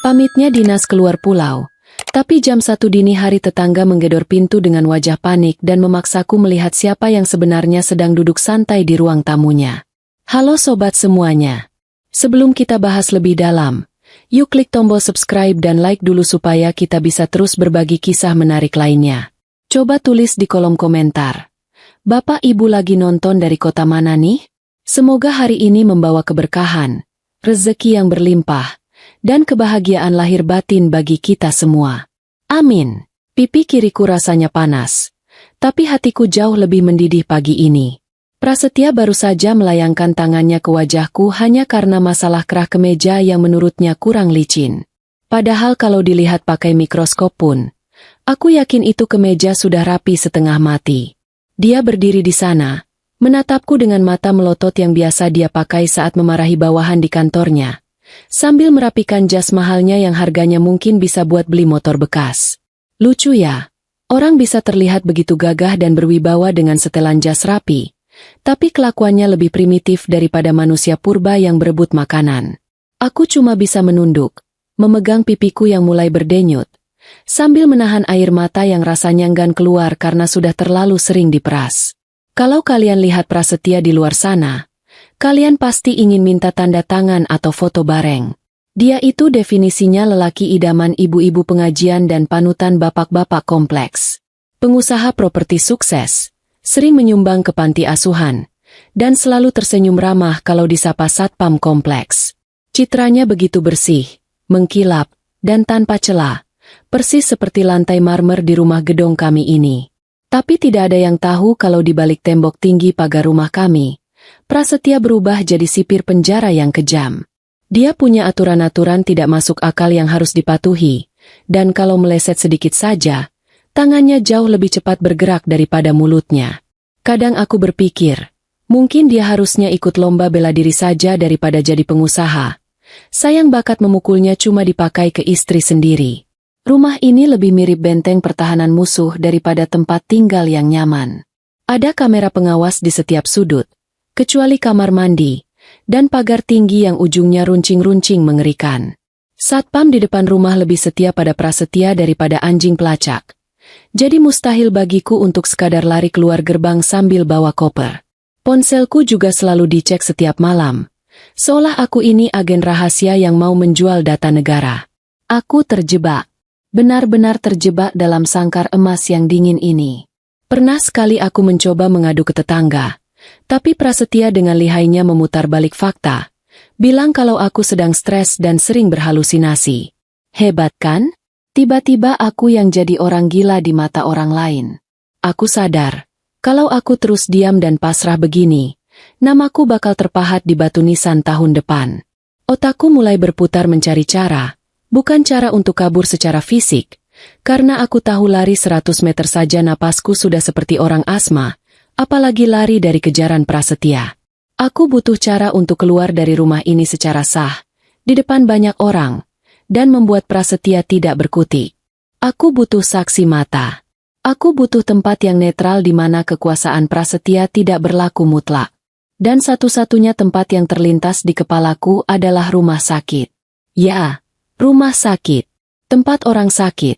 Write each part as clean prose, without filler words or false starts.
Pamitnya Dinas keluar pulau. Tapi jam 1 dini hari tetangga menggedor pintu dengan wajah panik dan memaksaku melihat siapa yang sebenarnya sedang duduk santai di ruang tamunya. Halo sobat semuanya. Sebelum kita bahas lebih dalam, yuk klik tombol subscribe dan like dulu supaya kita bisa terus berbagi kisah menarik lainnya. Coba tulis di kolom komentar. Bapak Ibu lagi nonton dari kota mana nih? Semoga hari ini membawa keberkahan, rezeki yang berlimpah, dan kebahagiaan lahir batin bagi kita semua. Amin. Pipi kiriku rasanya panas, tapi hatiku jauh lebih mendidih pagi ini. Prasetya baru saja melayangkan tangannya ke wajahku hanya karena masalah kerah kemeja yang menurutnya kurang licin. Padahal kalau dilihat pakai mikroskop pun, aku yakin itu kemeja sudah rapi setengah mati. Dia berdiri di sana, menatapku dengan mata melotot yang biasa dia pakai saat memarahi bawahan di kantornya, sambil merapikan jas mahalnya yang harganya mungkin bisa buat beli motor bekas. Lucu ya, orang bisa terlihat begitu gagah dan berwibawa dengan setelan jas rapi, tapi kelakuannya lebih primitif daripada manusia purba yang berebut makanan. Aku cuma bisa menunduk, memegang pipiku yang mulai berdenyut, sambil menahan air mata yang rasanya enggan keluar karena sudah terlalu sering diperas. Kalau kalian lihat Prasetya di luar sana, kalian pasti ingin minta tanda tangan atau foto bareng. Dia itu definisinya lelaki idaman ibu-ibu pengajian dan panutan bapak-bapak kompleks. Pengusaha properti sukses, sering menyumbang ke panti asuhan, dan selalu tersenyum ramah kalau disapa satpam kompleks. Citranya begitu bersih, mengkilap, dan tanpa celah, persis seperti lantai marmer di rumah gedung kami ini. Tapi tidak ada yang tahu kalau di balik tembok tinggi pagar rumah kami, Prasetya berubah jadi sipir penjara yang kejam. Dia punya aturan-aturan tidak masuk akal yang harus dipatuhi, dan kalau meleset sedikit saja, tangannya jauh lebih cepat bergerak daripada mulutnya. Kadang aku berpikir, mungkin dia harusnya ikut lomba bela diri saja daripada jadi pengusaha. Sayang bakat memukulnya cuma dipakai ke istri sendiri. Rumah ini lebih mirip benteng pertahanan musuh daripada tempat tinggal yang nyaman. Ada kamera pengawas di setiap sudut, kecuali kamar mandi, dan pagar tinggi yang ujungnya runcing-runcing mengerikan. Satpam di depan rumah lebih setia pada Prasetya daripada anjing pelacak. Jadi mustahil bagiku untuk sekadar lari keluar gerbang sambil bawa koper. Ponselku juga selalu dicek setiap malam, seolah aku ini agen rahasia yang mau menjual data negara. Aku terjebak. Benar-benar terjebak dalam sangkar emas yang dingin ini. Pernah sekali aku mencoba mengadu ke tetangga, tapi Prasetya dengan lihainya memutar balik fakta, bilang kalau aku sedang stres dan sering berhalusinasi. Hebat kan? Tiba-tiba aku yang jadi orang gila di mata orang lain. Aku sadar, kalau aku terus diam dan pasrah begini, namaku bakal terpahat di batu nisan tahun depan. Otakku mulai berputar mencari cara. Bukan cara untuk kabur secara fisik, karena aku tahu lari 100 meter saja napasku sudah seperti orang asma, apalagi lari dari kejaran Prasetya. Aku butuh cara untuk keluar dari rumah ini secara sah, di depan banyak orang, dan membuat Prasetya tidak berkutik. Aku butuh saksi mata. Aku butuh tempat yang netral di mana kekuasaan Prasetya tidak berlaku mutlak. Dan satu-satunya tempat yang terlintas di kepalaku adalah rumah sakit. Ya, rumah sakit. Tempat orang sakit.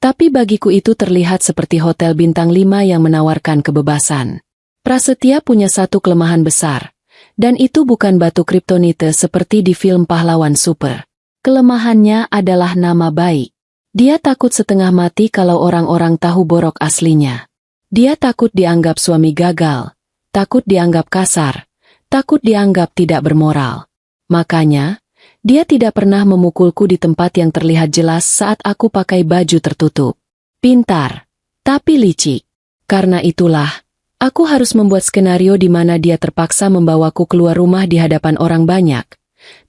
Tapi bagiku itu terlihat seperti hotel bintang 5 yang menawarkan kebebasan. Prasetya punya satu kelemahan besar. Dan itu bukan batu kriptonite seperti di film pahlawan super. Kelemahannya adalah nama baik. Dia takut setengah mati kalau orang-orang tahu borok aslinya. Dia takut dianggap suami gagal. Takut dianggap kasar. Takut dianggap tidak bermoral. Makanya, dia tidak pernah memukulku di tempat yang terlihat jelas saat aku pakai baju tertutup. Pintar, tapi licik. Karena itulah, aku harus membuat skenario di mana dia terpaksa membawaku keluar rumah di hadapan orang banyak.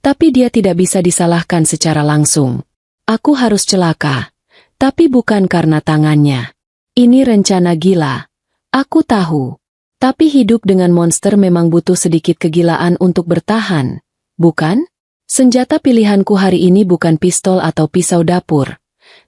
Tapi dia tidak bisa disalahkan secara langsung. Aku harus celaka, tapi bukan karena tangannya. Ini rencana gila. Aku tahu. Tapi hidup dengan monster memang butuh sedikit kegilaan untuk bertahan, bukan? Senjata pilihanku hari ini bukan pistol atau pisau dapur,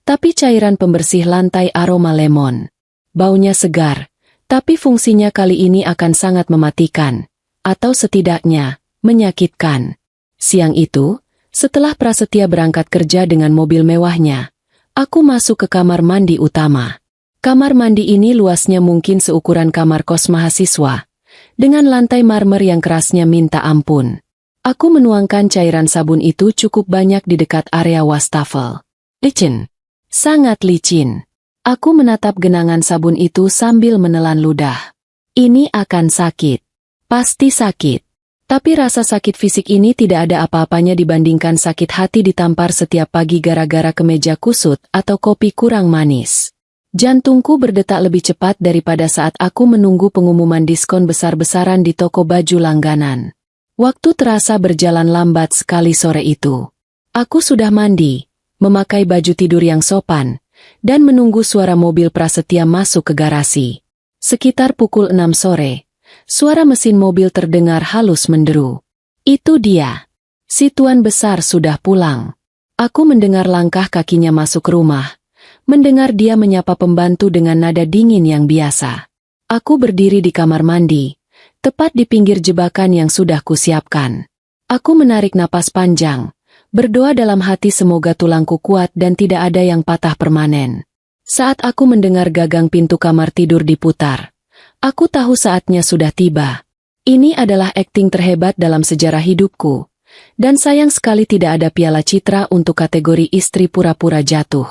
tapi cairan pembersih lantai aroma lemon. Baunya segar, tapi fungsinya kali ini akan sangat mematikan, atau setidaknya, menyakitkan. Siang itu, Setelah Prasetya berangkat kerja dengan mobil mewahnya, aku masuk ke kamar mandi utama. Kamar mandi ini luasnya mungkin seukuran kamar kos mahasiswa, dengan lantai marmer yang kerasnya minta ampun. Aku menuangkan cairan sabun itu cukup banyak di dekat area wastafel. Licin. Sangat licin. Aku menatap genangan sabun itu sambil menelan ludah. Ini akan sakit. Pasti sakit. Tapi rasa sakit fisik ini tidak ada apa-apanya dibandingkan sakit hati ditampar setiap pagi gara-gara kemeja kusut atau kopi kurang manis. Jantungku berdetak lebih cepat daripada saat aku menunggu pengumuman diskon besar-besaran di toko baju langganan. Waktu terasa berjalan lambat sekali sore itu. Aku sudah mandi, memakai baju tidur yang sopan, dan menunggu suara mobil Prasetya masuk ke garasi. Sekitar pukul 6 sore. Suara mesin mobil terdengar halus menderu. Itu dia. Si tuan besar sudah pulang. Aku mendengar langkah kakinya masuk rumah. Mendengar dia menyapa pembantu dengan nada dingin yang biasa. Aku berdiri di kamar mandi, tepat di pinggir jebakan yang sudah kusiapkan. Aku menarik napas panjang, berdoa dalam hati semoga tulangku kuat dan tidak ada yang patah permanen. Saat aku mendengar gagang pintu kamar tidur diputar, aku tahu saatnya sudah tiba. Ini adalah akting terhebat dalam sejarah hidupku. Dan sayang sekali tidak ada piala citra untuk kategori istri pura-pura jatuh.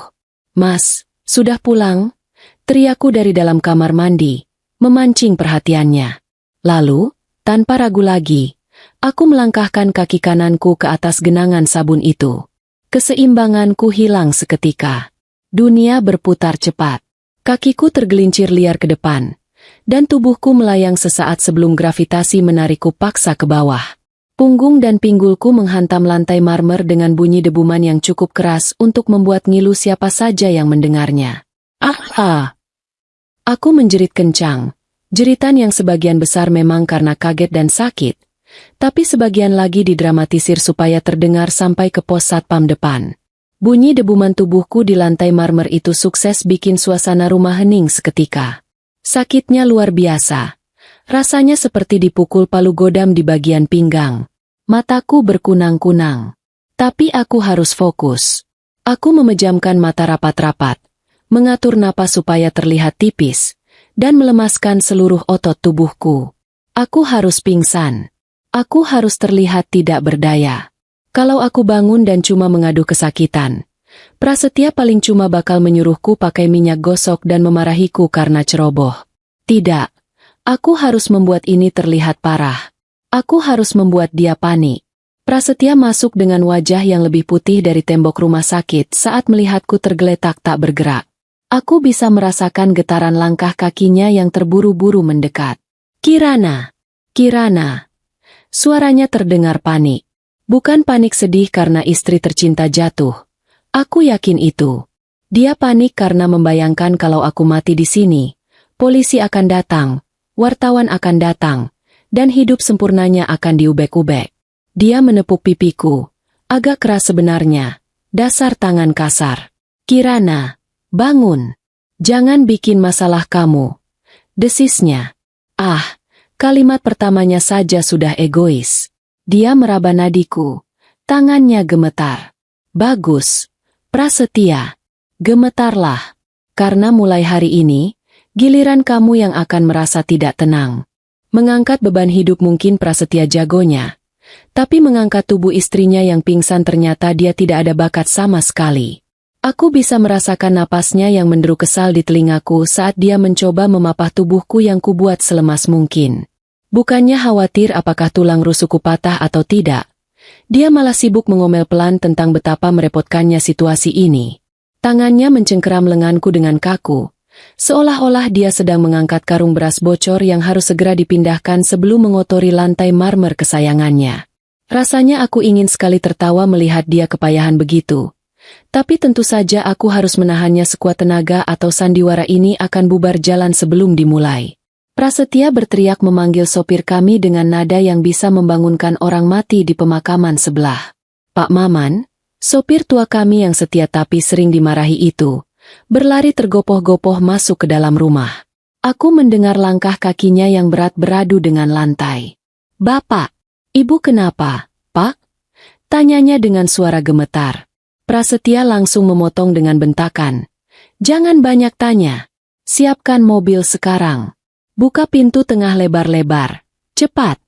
Mas, sudah pulang? Teriakku dari dalam kamar mandi, memancing perhatiannya. Lalu, tanpa ragu lagi, aku melangkahkan kaki kananku ke atas genangan sabun itu. Keseimbanganku hilang seketika. Dunia berputar cepat. Kakiku tergelincir liar ke depan. Dan tubuhku melayang sesaat sebelum gravitasi menarikku paksa ke bawah. Punggung dan pinggulku menghantam lantai marmer dengan bunyi debuman yang cukup keras untuk membuat ngilu siapa saja yang mendengarnya. Ah! Aku menjerit kencang. Jeritan yang sebagian besar memang karena kaget dan sakit, tapi sebagian lagi didramatisir supaya terdengar sampai ke pos satpam depan. Bunyi debuman tubuhku di lantai marmer itu sukses bikin suasana rumah hening seketika. Sakitnya luar biasa. Rasanya seperti dipukul palu godam di bagian pinggang. Mataku berkunang-kunang. Tapi aku harus fokus. Aku memejamkan mata rapat-rapat, mengatur napas supaya terlihat tipis, dan melemaskan seluruh otot tubuhku. Aku harus pingsan. Aku harus terlihat tidak berdaya. Kalau aku bangun dan cuma mengadu kesakitan, Prasetya paling cuma bakal menyuruhku pakai minyak gosok dan memarahiku karena ceroboh. Tidak. Aku harus membuat ini terlihat parah. Aku harus membuat dia panik. Prasetya masuk dengan wajah yang lebih putih dari tembok rumah sakit saat melihatku tergeletak tak bergerak. Aku bisa merasakan getaran langkah kakinya yang terburu-buru mendekat. Kirana! Kirana! Suaranya terdengar panik. Bukan panik sedih karena istri tercinta jatuh. Aku yakin itu. Dia panik karena membayangkan kalau aku mati di sini, polisi akan datang, wartawan akan datang, dan hidup sempurnanya akan diubek-ubek. Dia menepuk pipiku. Agak keras sebenarnya. Dasar tangan kasar. Kirana, bangun. Jangan bikin masalah kamu. Desisnya. Ah, kalimat pertamanya saja sudah egois. Dia meraba nadiku. Tangannya gemetar. Bagus. Prasetya. Gemetarlah. Karena mulai hari ini, giliran kamu yang akan merasa tidak tenang. Mengangkat beban hidup mungkin Prasetya jagonya. Tapi mengangkat tubuh istrinya yang pingsan ternyata dia tidak ada bakat sama sekali. Aku bisa merasakan napasnya yang menderu kesal di telingaku saat dia mencoba memapah tubuhku yang kubuat selemas mungkin. Bukannya khawatir apakah tulang rusukku patah atau tidak. Dia malah sibuk mengomel pelan tentang betapa merepotkannya situasi ini. Tangannya mencengkeram lenganku dengan kaku. Seolah-olah dia sedang mengangkat karung beras bocor yang harus segera dipindahkan sebelum mengotori lantai marmer kesayangannya. Rasanya aku ingin sekali tertawa melihat dia kepayahan begitu. Tapi tentu saja aku harus menahannya sekuat tenaga atau sandiwara ini akan bubar jalan sebelum dimulai. Prasetya berteriak memanggil sopir kami dengan nada yang bisa membangunkan orang mati di pemakaman sebelah. Pak Maman, sopir tua kami yang setia tapi sering dimarahi itu, berlari tergopoh-gopoh masuk ke dalam rumah. Aku mendengar langkah kakinya yang berat beradu dengan lantai. Bapak, Ibu kenapa, Pak? Tanyanya dengan suara gemetar. Prasetya langsung memotong dengan bentakan. Jangan banyak tanya. Siapkan mobil sekarang. Buka pintu tengah lebar-lebar. Cepat.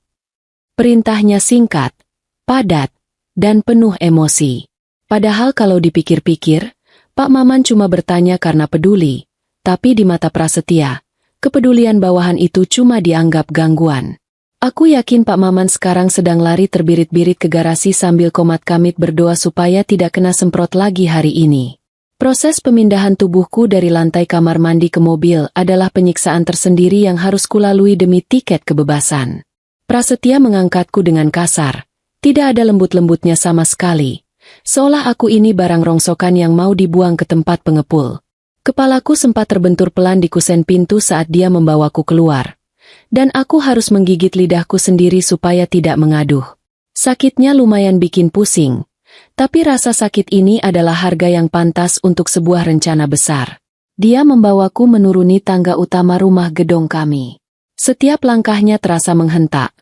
Perintahnya singkat, padat, dan penuh emosi. Padahal kalau dipikir-pikir, Pak Maman cuma bertanya karena peduli. Tapi di mata Prasetya, kepedulian bawahan itu cuma dianggap gangguan. Aku yakin Pak Maman sekarang sedang lari terbirit-birit ke garasi sambil komat kamit berdoa supaya tidak kena semprot lagi hari ini. Proses pemindahan tubuhku dari lantai kamar mandi ke mobil adalah penyiksaan tersendiri yang harus kulalui demi tiket kebebasan. Prasetya mengangkatku dengan kasar. Tidak ada lembut-lembutnya sama sekali. Seolah aku ini barang rongsokan yang mau dibuang ke tempat pengepul. Kepalaku sempat terbentur pelan di kusen pintu saat dia membawaku keluar. Dan aku harus menggigit lidahku sendiri supaya tidak mengaduh. Sakitnya lumayan bikin pusing. Tapi rasa sakit ini adalah harga yang pantas untuk sebuah rencana besar. Dia membawaku menuruni tangga utama rumah gedong kami. Setiap langkahnya terasa menghentak.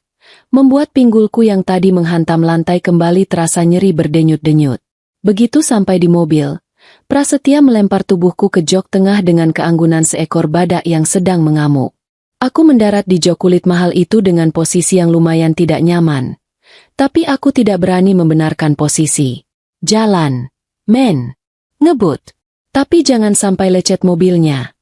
Membuat pinggulku yang tadi menghantam lantai kembali terasa nyeri berdenyut-denyut. Begitu sampai di mobil, Prasetya melempar tubuhku ke jok tengah dengan keanggunan seekor badak yang sedang mengamuk. Aku mendarat di jok kulit mahal itu dengan posisi yang lumayan tidak nyaman. Tapi aku tidak berani membenarkan posisi. Jalan. Men. Ngebut. Tapi jangan sampai lecet mobilnya.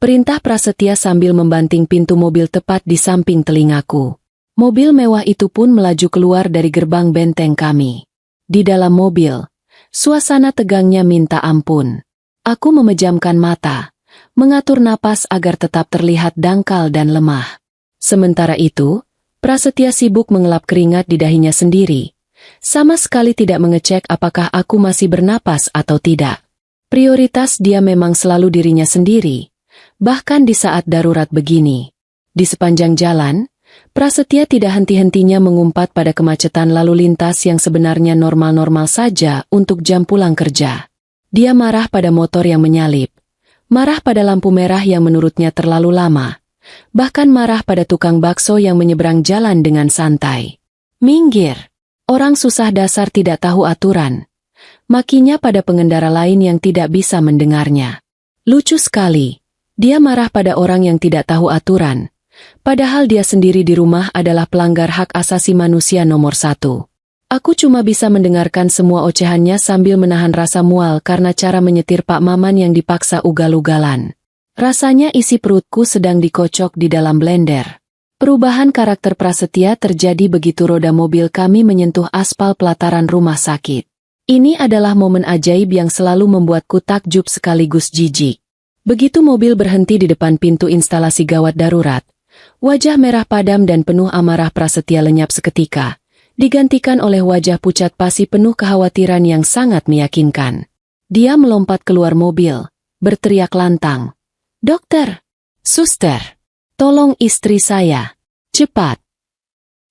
Perintah Prasetya sambil membanting pintu mobil tepat di samping telingaku. Mobil mewah itu pun melaju keluar dari gerbang benteng kami. Di dalam mobil, suasana tegangnya minta ampun. Aku memejamkan mata, mengatur napas agar tetap terlihat dangkal dan lemah. Sementara itu, Prasetya sibuk mengelap keringat di dahinya sendiri. Sama sekali tidak mengecek apakah aku masih bernapas atau tidak. Prioritas dia memang selalu dirinya sendiri, bahkan di saat darurat begini. Di sepanjang jalan, Prasetya tidak henti-hentinya mengumpat pada kemacetan lalu lintas yang sebenarnya normal-normal saja untuk jam pulang kerja. Dia marah pada motor yang menyalip, marah pada lampu merah yang menurutnya terlalu lama, bahkan marah pada tukang bakso yang menyeberang jalan dengan santai. Minggir! Orang susah dasar tidak tahu aturan. Makinya pada pengendara lain yang tidak bisa mendengarnya. Lucu sekali. Dia marah pada orang yang tidak tahu aturan. Padahal dia sendiri di rumah adalah pelanggar hak asasi manusia nomor 1. Aku cuma bisa mendengarkan semua ocehannya sambil menahan rasa mual karena cara menyetir Pak Maman yang dipaksa ugal-ugalan. Rasanya isi perutku sedang dikocok di dalam blender. Perubahan karakter Prasetya terjadi begitu roda mobil kami menyentuh aspal pelataran rumah sakit. Ini adalah momen ajaib yang selalu membuatku takjub sekaligus jijik. Begitu mobil berhenti di depan pintu instalasi gawat darurat, wajah merah padam dan penuh amarah Prasetya lenyap seketika, digantikan oleh wajah pucat pasi penuh kekhawatiran yang sangat meyakinkan. Dia melompat keluar mobil, berteriak lantang, "Dokter! Suster! Tolong istri saya! Cepat!"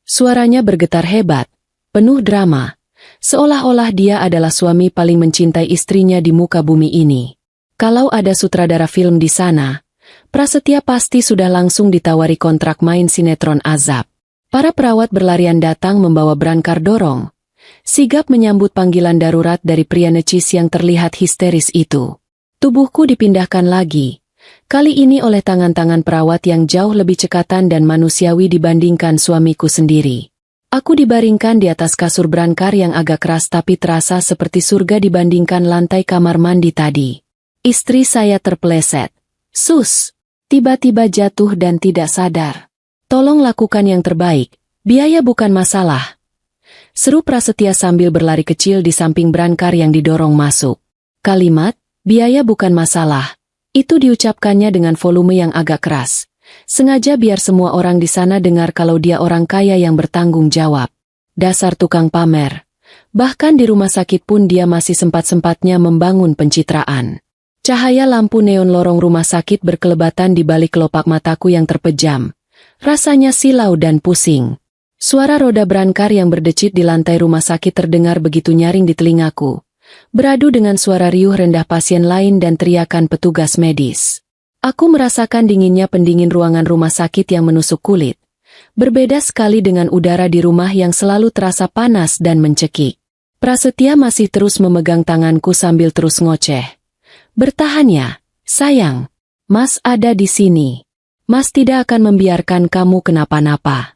Suaranya bergetar hebat, penuh drama, seolah-olah dia adalah suami paling mencintai istrinya di muka bumi ini. Kalau ada sutradara film di sana, Prasetya pasti sudah langsung ditawari kontrak main sinetron azab. Para perawat berlarian datang membawa brankar dorong, sigap menyambut panggilan darurat dari pria necis yang terlihat histeris itu. Tubuhku dipindahkan lagi, kali ini oleh tangan-tangan perawat yang jauh lebih cekatan dan manusiawi dibandingkan suamiku sendiri. Aku dibaringkan di atas kasur brankar yang agak keras tapi terasa seperti surga dibandingkan lantai kamar mandi tadi. Istri saya terpeleset. Sus! Tiba-tiba jatuh dan tidak sadar. Tolong lakukan yang terbaik, biaya bukan masalah. Seru Prasetya sambil berlari kecil di samping brankar yang didorong masuk. Kalimat, biaya bukan masalah, itu diucapkannya dengan volume yang agak keras. Sengaja biar semua orang di sana dengar kalau dia orang kaya yang bertanggung jawab. Dasar tukang pamer. Bahkan di rumah sakit pun dia masih sempat-sempatnya membangun pencitraan. Cahaya lampu neon lorong rumah sakit berkelebatan di balik kelopak mataku yang terpejam. Rasanya silau dan pusing. Suara roda brankar yang berdecit di lantai rumah sakit terdengar begitu nyaring di telingaku, beradu dengan suara riuh rendah pasien lain dan teriakan petugas medis. Aku merasakan dinginnya pendingin ruangan rumah sakit yang menusuk kulit. Berbeda sekali dengan udara di rumah yang selalu terasa panas dan mencekik. Prasetya masih terus memegang tanganku sambil terus ngoceh. Bertahan ya, sayang. Mas ada di sini. Mas tidak akan membiarkan kamu kenapa-napa.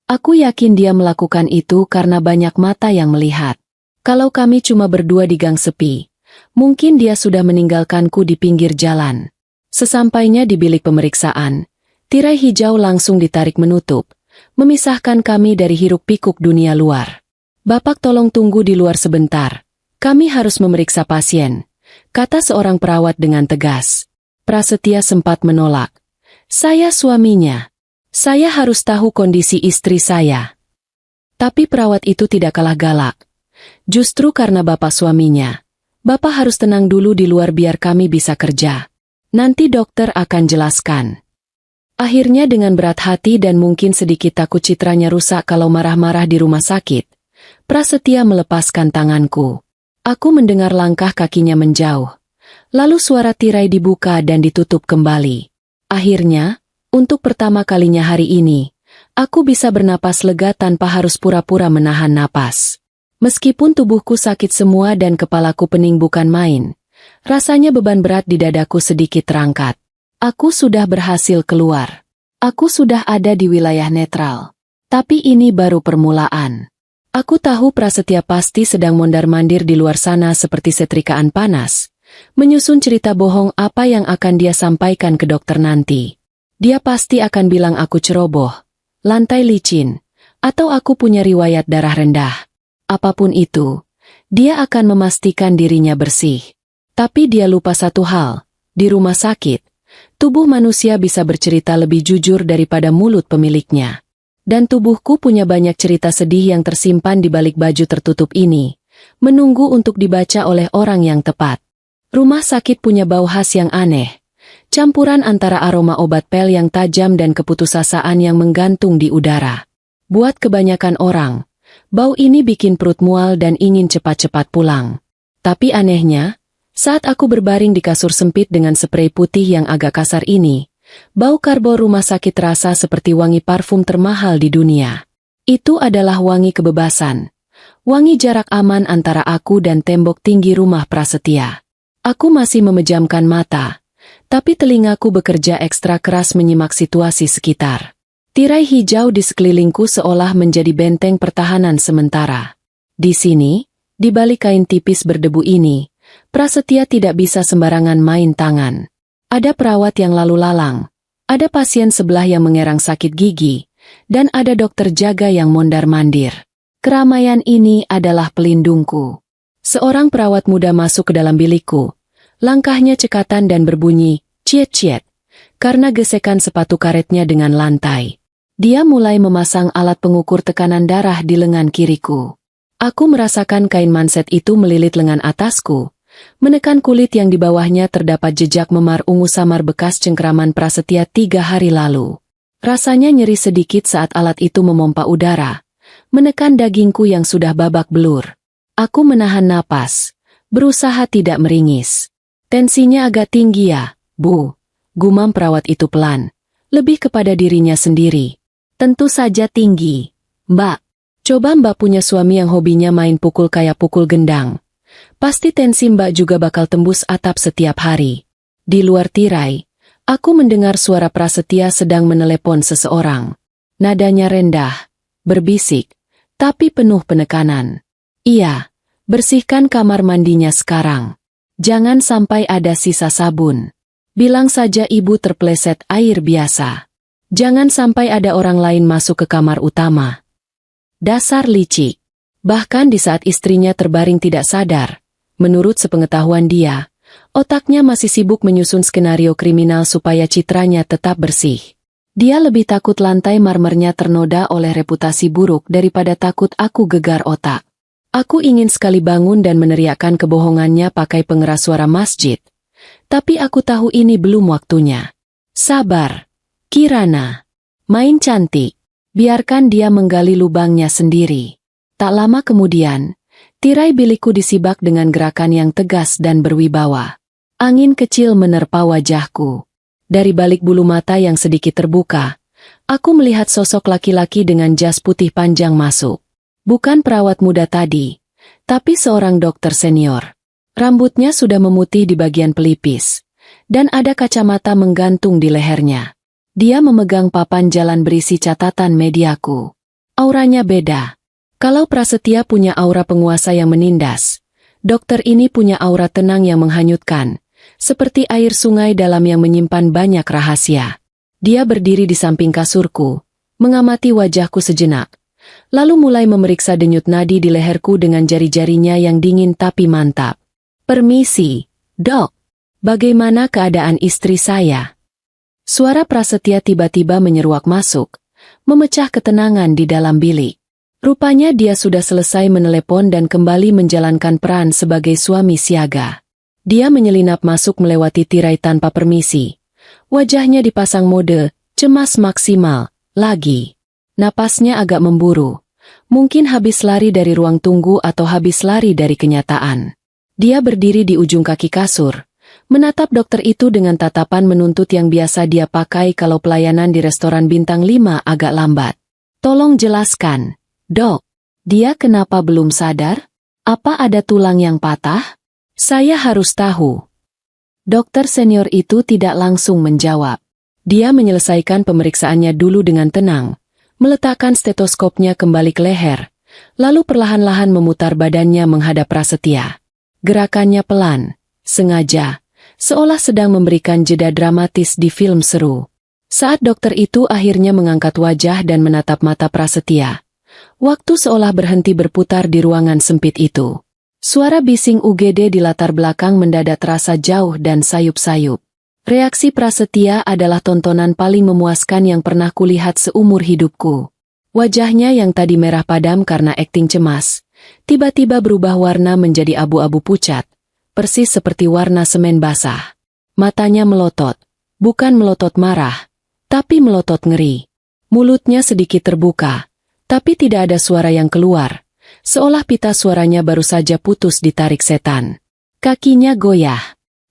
Aku yakin dia melakukan itu karena banyak mata yang melihat. Kalau kami cuma berdua di gang sepi, mungkin dia sudah meninggalkanku di pinggir jalan. Sesampainya di bilik pemeriksaan, tirai hijau langsung ditarik menutup, memisahkan kami dari hiruk-pikuk dunia luar. Bapak tolong tunggu di luar sebentar. Kami harus memeriksa pasien, kata seorang perawat dengan tegas. Prasetya sempat menolak. Saya suaminya. Saya harus tahu kondisi istri saya. Tapi perawat itu tidak kalah galak. Justru karena bapak suaminya, bapak harus tenang dulu di luar biar kami bisa kerja. Nanti dokter akan jelaskan. Akhirnya dengan berat hati dan mungkin sedikit takut citranya rusak kalau marah-marah di rumah sakit, Prasetya melepaskan tanganku. Aku mendengar langkah kakinya menjauh. Lalu suara tirai dibuka dan ditutup kembali. Akhirnya, untuk pertama kalinya hari ini, aku bisa bernapas lega tanpa harus pura-pura menahan napas. Meskipun tubuhku sakit semua dan kepalaku pening bukan main, rasanya beban berat di dadaku sedikit terangkat. Aku sudah berhasil keluar. Aku sudah ada di wilayah netral. Tapi ini baru permulaan. Aku tahu Prasetya pasti sedang mondar-mandir di luar sana seperti setrikaan panas, menyusun cerita bohong apa yang akan dia sampaikan ke dokter nanti. Dia pasti akan bilang aku ceroboh, lantai licin, atau aku punya riwayat darah rendah. Apapun itu, dia akan memastikan dirinya bersih. Tapi dia lupa satu hal, di rumah sakit, tubuh manusia bisa bercerita lebih jujur daripada mulut pemiliknya. Dan tubuhku punya banyak cerita sedih yang tersimpan di balik baju tertutup ini, menunggu untuk dibaca oleh orang yang tepat. Rumah sakit punya bau khas yang aneh, campuran antara aroma obat pel yang tajam dan keputusasaan yang menggantung di udara. Buat kebanyakan orang, bau ini bikin perut mual dan ingin cepat-cepat pulang. Tapi anehnya, saat aku berbaring di kasur sempit dengan sprei putih yang agak kasar ini, bau karbo rumah sakit terasa seperti wangi parfum termahal di dunia. Itu adalah wangi kebebasan. Wangi jarak aman antara aku dan tembok tinggi rumah Prasetya. Aku masih memejamkan mata, tapi telingaku bekerja ekstra keras menyimak situasi sekitar. Tirai hijau di sekelilingku seolah menjadi benteng pertahanan sementara. Di sini, di balik kain tipis berdebu ini, Prasetya tidak bisa sembarangan main tangan. Ada perawat yang lalu lalang, ada pasien sebelah yang mengerang sakit gigi, dan ada dokter jaga yang mondar-mandir. Keramaian ini adalah pelindungku. Seorang perawat muda masuk ke dalam bilikku. Langkahnya cekatan dan berbunyi, ciet-ciet, karena gesekan sepatu karetnya dengan lantai. Dia mulai memasang alat pengukur tekanan darah di lengan kiriku. Aku merasakan kain manset itu melilit lengan atasku, menekan kulit yang di bawahnya terdapat jejak memar ungu samar bekas cengkraman Prasetya 3 hari lalu. Rasanya nyeri sedikit saat alat itu memompa udara, menekan dagingku yang sudah babak belur. Aku menahan napas, berusaha tidak meringis. Tensinya agak tinggi ya, Bu, gumam perawat itu pelan, lebih kepada dirinya sendiri. Tentu saja tinggi, Mbak. Coba Mbak punya suami yang hobinya main pukul kayak pukul gendang. Pasti tensi Mbak juga bakal tembus atap setiap hari. Di luar tirai, aku mendengar suara Prasetya sedang menelepon seseorang. Nadanya rendah, berbisik, tapi penuh penekanan. Iya, bersihkan kamar mandinya sekarang. Jangan sampai ada sisa sabun. Bilang saja ibu terpleset air biasa. Jangan sampai ada orang lain masuk ke kamar utama. Dasar licik. Bahkan di saat istrinya terbaring tidak sadar, menurut sepengetahuan dia, otaknya masih sibuk menyusun skenario kriminal supaya citranya tetap bersih. Dia lebih takut lantai marmernya ternoda oleh reputasi buruk daripada takut aku gegar otak. Aku ingin sekali bangun dan meneriakkan kebohongannya pakai pengeras suara masjid. Tapi aku tahu ini belum waktunya. Sabar, Kirana. Main cantik. Biarkan dia menggali lubangnya sendiri. Tak lama kemudian, tirai bilikku disibak dengan gerakan yang tegas dan berwibawa. Angin kecil menerpa wajahku. Dari balik bulu mata yang sedikit terbuka, aku melihat sosok laki-laki dengan jas putih panjang masuk. Bukan perawat muda tadi, tapi seorang dokter senior. Rambutnya sudah memutih di bagian pelipis, dan ada kacamata menggantung di lehernya. Dia memegang papan jalan berisi catatan mediaku. Auranya beda. Kalau Prasetya punya aura penguasa yang menindas, dokter ini punya aura tenang yang menghanyutkan, seperti air sungai dalam yang menyimpan banyak rahasia. Dia berdiri di samping kasurku, mengamati wajahku sejenak, lalu mulai memeriksa denyut nadi di leherku dengan jari-jarinya yang dingin tapi mantap. "Permisi, Dok. Bagaimana keadaan istri saya?" Suara Prasetya tiba-tiba menyeruak masuk, memecah ketenangan di dalam bilik. Rupanya dia sudah selesai menelepon dan kembali menjalankan peran sebagai suami siaga. Dia menyelinap masuk melewati tirai tanpa permisi. Wajahnya dipasang mode, cemas maksimal, lagi. Napasnya agak memburu. Mungkin habis lari dari ruang tunggu atau habis lari dari kenyataan. Dia berdiri di ujung kaki kasur, menatap dokter itu dengan tatapan menuntut yang biasa dia pakai kalau pelayanan di restoran bintang 5 agak lambat. "Tolong jelaskan, Dok, dia kenapa belum sadar? Apa ada tulang yang patah? Saya harus tahu." Dokter senior itu tidak langsung menjawab. Dia menyelesaikan pemeriksaannya dulu dengan tenang, meletakkan stetoskopnya kembali ke leher, lalu perlahan-lahan memutar badannya menghadap Prasetya. Gerakannya pelan, sengaja, seolah sedang memberikan jeda dramatis di film seru. Saat dokter itu akhirnya mengangkat wajah dan menatap mata Prasetya, waktu seolah berhenti berputar di ruangan sempit itu. Suara bising UGD di latar belakang mendadak terasa jauh dan sayup-sayup. Reaksi Prasetya adalah tontonan paling memuaskan yang pernah kulihat seumur hidupku. Wajahnya yang tadi merah padam karena akting cemas, tiba-tiba berubah warna menjadi abu-abu pucat, persis seperti warna semen basah. Matanya melotot, bukan melotot marah, tapi melotot ngeri. Mulutnya sedikit terbuka, tapi tidak ada suara yang keluar, seolah pita suaranya baru saja putus ditarik setan. Kakinya goyah.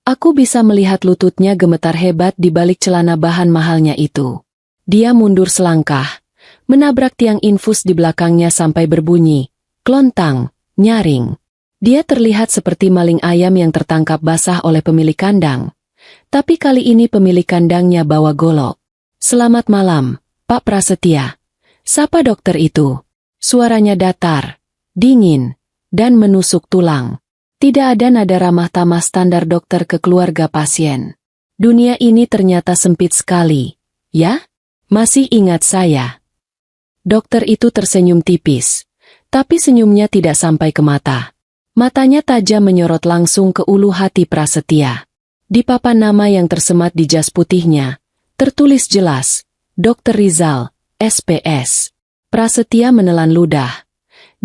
Aku bisa melihat lututnya gemetar hebat di balik celana bahan mahalnya itu. Dia mundur selangkah, menabrak tiang infus di belakangnya sampai berbunyi, klontang, nyaring. Dia terlihat seperti maling ayam yang tertangkap basah oleh pemilik kandang. Tapi kali ini pemilik kandangnya bawa golok. "Selamat malam, Pak Prasetya." Sapa dokter itu. Suaranya datar, dingin, dan menusuk tulang. Tidak ada nada ramah tamah standar dokter ke keluarga pasien. Dunia ini ternyata sempit sekali, ya? Masih ingat saya? Dokter itu tersenyum tipis, tapi senyumnya tidak sampai ke mata. Matanya tajam menyorot langsung ke ulu hati Prasetya. Di papan nama yang tersemat di jas putihnya, tertulis jelas, Dr. Rizal, SPS. Prasetya menelan ludah.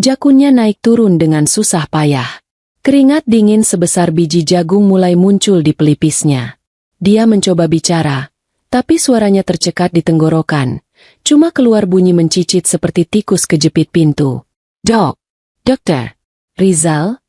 Jakunnya naik turun dengan susah payah. Keringat dingin sebesar biji jagung mulai muncul di pelipisnya. Dia mencoba bicara, tapi suaranya tercekat di tenggorokan. Cuma keluar bunyi mencicit seperti tikus kejepit pintu. Dokter Rizal?"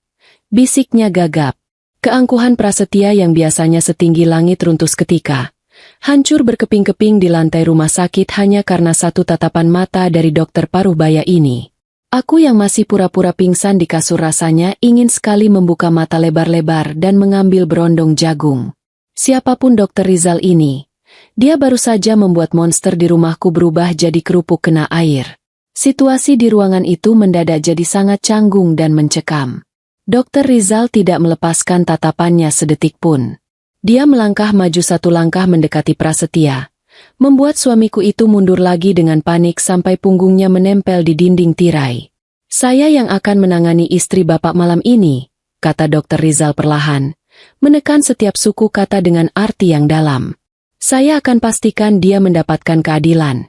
Bisiknya gagap. Keangkuhan Prasetya yang biasanya setinggi langit runtuh seketika. Hancur berkeping-keping di lantai rumah sakit hanya karena satu tatapan mata dari dokter paruhbaya ini. Aku yang masih pura-pura pingsan di kasur rasanya ingin sekali membuka mata lebar-lebar dan mengambil berondong jagung. Siapapun dokter Rizal ini, dia baru saja membuat monster di rumahku berubah jadi kerupuk kena air. Situasi di ruangan itu mendadak jadi sangat canggung dan mencekam. Dokter Rizal tidak melepaskan tatapannya sedetik pun. Dia melangkah maju satu langkah mendekati Prasetya, membuat suamiku itu mundur lagi dengan panik sampai punggungnya menempel di dinding tirai. "Saya yang akan menangani istri Bapak malam ini," kata Dokter Rizal perlahan, menekan setiap suku kata dengan arti yang dalam. "Saya akan pastikan dia mendapatkan keadilan.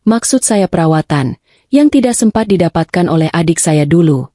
Maksud saya perawatan, yang tidak sempat didapatkan oleh adik saya dulu."